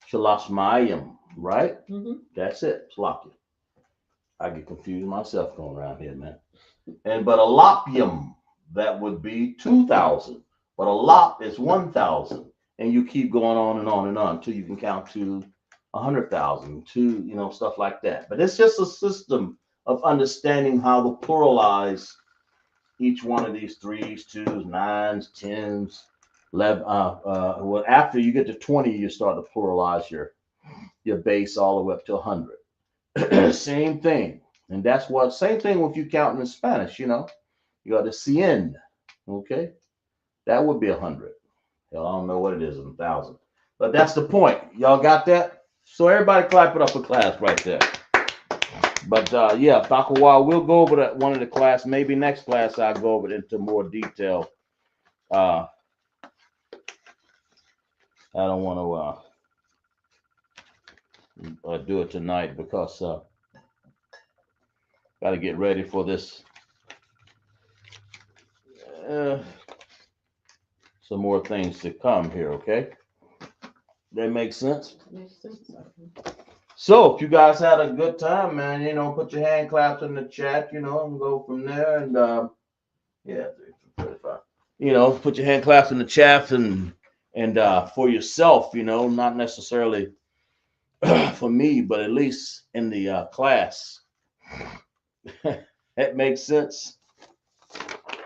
S1: Shalashmayam, right?
S2: Mm-hmm.
S1: That's it. Sloppy. I get confused myself going around here, man. But a lopyum, that would be 2,000. But a lop is 1,000. And you keep going on and on and on until you can count to 100,000, to, stuff like that. But it's just a system of understanding how to pluralize each one of these 3s, 2s, 9s, 10s, 11. Well, after you get to 20, you start to pluralize your base all the way up to 100. Same thing. And that's what, same thing with you counting in Spanish, you got the cien, okay? That would be 100. Hell, I don't know what it is in 1,000. But that's the point. Y'all got that? So everybody clap it up for class right there. But yeah, Takawa, we'll go over that one of the class. Maybe next class I'll go over it into more detail. I don't want to do it tonight because got to get ready for this. Some more things to come here, okay? That makes sense?
S2: Makes sense.
S1: So if you guys had a good time, man, put your hand claps in the chat, and go from there. And yeah, 35. Put your hand claps in the chat and for yourself, not necessarily for me, but at least in the class. That makes sense.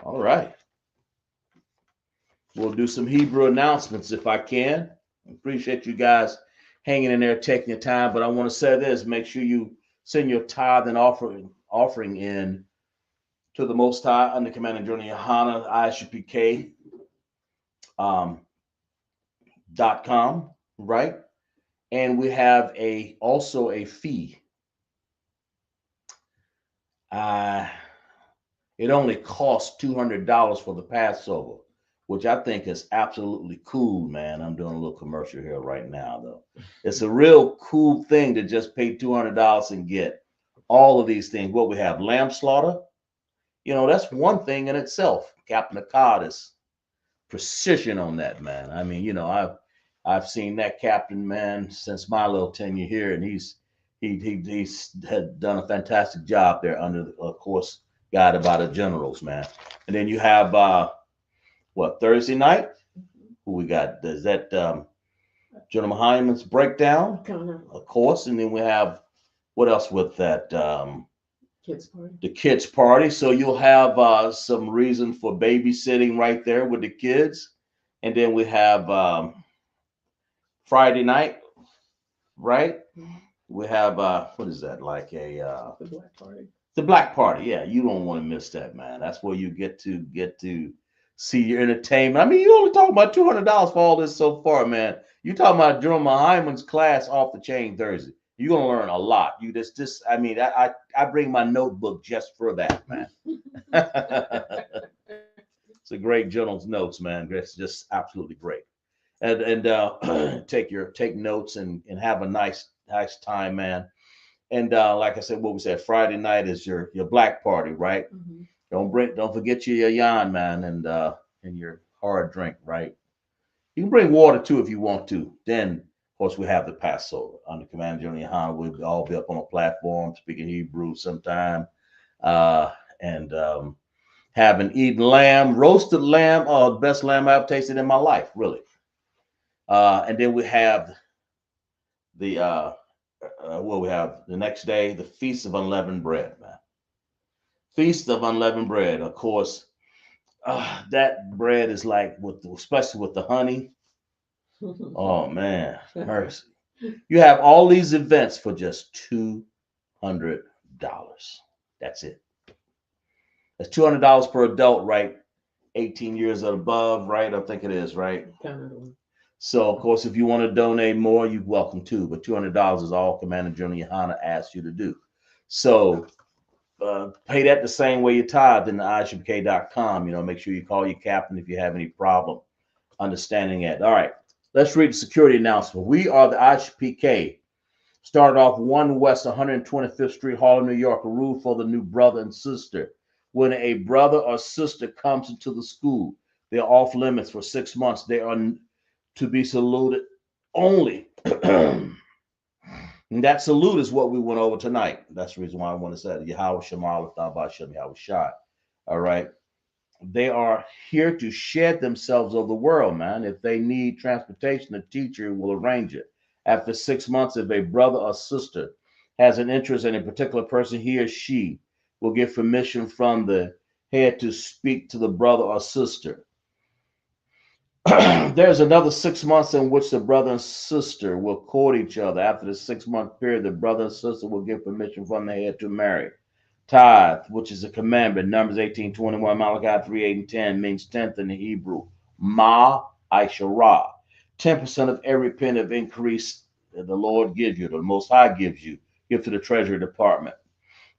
S1: All right. We'll do some Hebrew announcements if I can. Appreciate you guys hanging in there, taking your time. But I want to say this: make sure you send your tithe and offering in to the Most High under command of Journey Yahanna, ISUPK .com, right? And we have also a fee. It only costs $200 for the Passover, which I think is absolutely cool, man. I'm doing a little commercial here right now, though. It's a real cool thing to just pay $200 and get all of these things. What we have, lamb slaughter, that's one thing in itself. Captain Akkad is precision on that, man. I mean, I've seen that captain, man, since my little tenure here, and he's had done a fantastic job there under, of course, guided by the generals, man. And then you have Thursday night? Who we got? Is that General Hyman's breakdown? Of course. And then we have what else with that?
S2: Kids party.
S1: The kids party. So you'll have some reason for babysitting right there with the kids. And then we have Friday night, right?
S2: Mhm.
S1: We have what is that, like
S2: The black party.
S1: the black party? Yeah, you don't want to miss that, man. That's where you get to see your entertainment. I mean, you only talking about $200 for all this so far, man. You talking about Jerome Hyman's class off the chain Thursday. You're gonna learn a lot. You just I mean, I bring my notebook just for that, man. It's a great journal's notes, man. It's just absolutely great. And take notes and have a nice time, man. And like I said, what we said, Friday night is your black party, right?
S2: Mhm.
S1: Don't forget your Yahanna, man, and your hard drink, right? You can bring water too if you want to. Then, of course, we have the Passover under command of General Yahanna. We'll all be up on a platform speaking Hebrew sometime, and having eaten lamb, roasted lamb, the best lamb I've tasted in my life, really. And then we have the we have the next day, the Feast of Unleavened Bread, man. Feast of Unleavened Bread. Of course, that bread is like especially with the honey. Oh man, mercy! You have all these events for just $200. That's it. That's $200 per adult, right? 18 years and above, right? I think it is, right? So, of course, if you want to donate more, you're welcome to. But $200 is all Commander General Yahanna asked you to do. So, pay that the same way you tithe in the ISUPK.com. Make sure you call your captain if you have any problem understanding it. All right, let's read the security announcement. We are the ISUPK. Started off 1 West 125th Street, Harlem, New York. A rule for the new brother and sister. When a brother or sister comes into the school, they're off limits for 6 months. They are to be saluted only. And that salute is what we went over tonight. That's the reason why I want to say it. Yahweh Shemal Bashem Yahweh Shai. All right. They are here to shed themselves over the world, man. If they need transportation, the teacher will arrange it. After 6 months, if a brother or sister has an interest in a particular person, he or she will get permission from the head to speak to the brother or sister. There's another 6 months in which the brother and sister will court each other. After the 6 month period, the brother and sister will get permission from the head to marry. Tithe, which is a commandment, Numbers 18:21, Malachi 3:8 and 10, means tenth in the Hebrew. Ma Aishara. 10% of every penny of increase that the Lord gives you, the Most High gives you, give to the Treasury Department.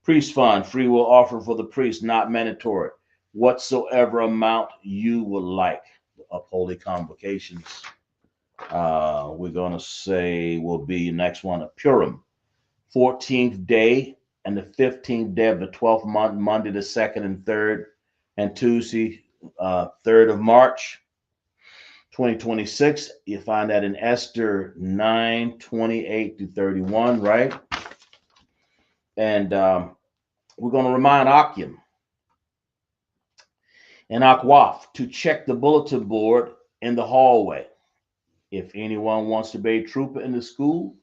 S1: Priest fund, free will offering for the priest, not mandatory. Whatsoever amount you would like. Up holy convocations. We're going to say will be next one, a Purim. 14th day and the 15th day of the 12th month, Monday the 2nd and 3rd, and Tuesday, 3rd of March. 2026. You find that in Esther 9:28 through 31, right? And we're going to remind Akim and Akwaf to check the bulletin board in the hallway. If anyone wants to be a trooper in the school,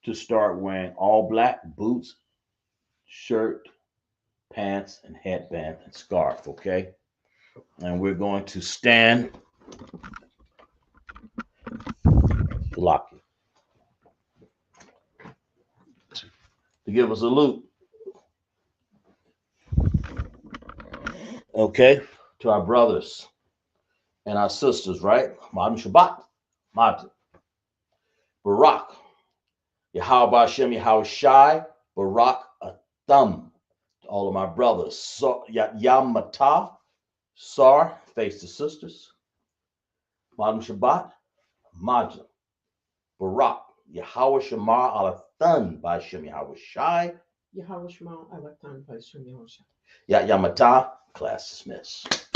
S1: to start wearing all black boots, shirt, pants, and headband and scarf, okay? And we're going to stand to lock it to give us a salute, okay? To our brothers and our sisters, right? Madam Shabbat, Madam Barak, Yahweh Hashem, Yahweh Shai, Barak Atham. To all of my brothers, so, Yamata, Sar, face the sisters, Madam Shabbat, Majam, Barak, Yahweh Shema Alathan, by Hashem, Yahweh Shai,
S2: Yahweh Shema Alatan by Shem Yahusha.
S1: Yamata, class dismissed.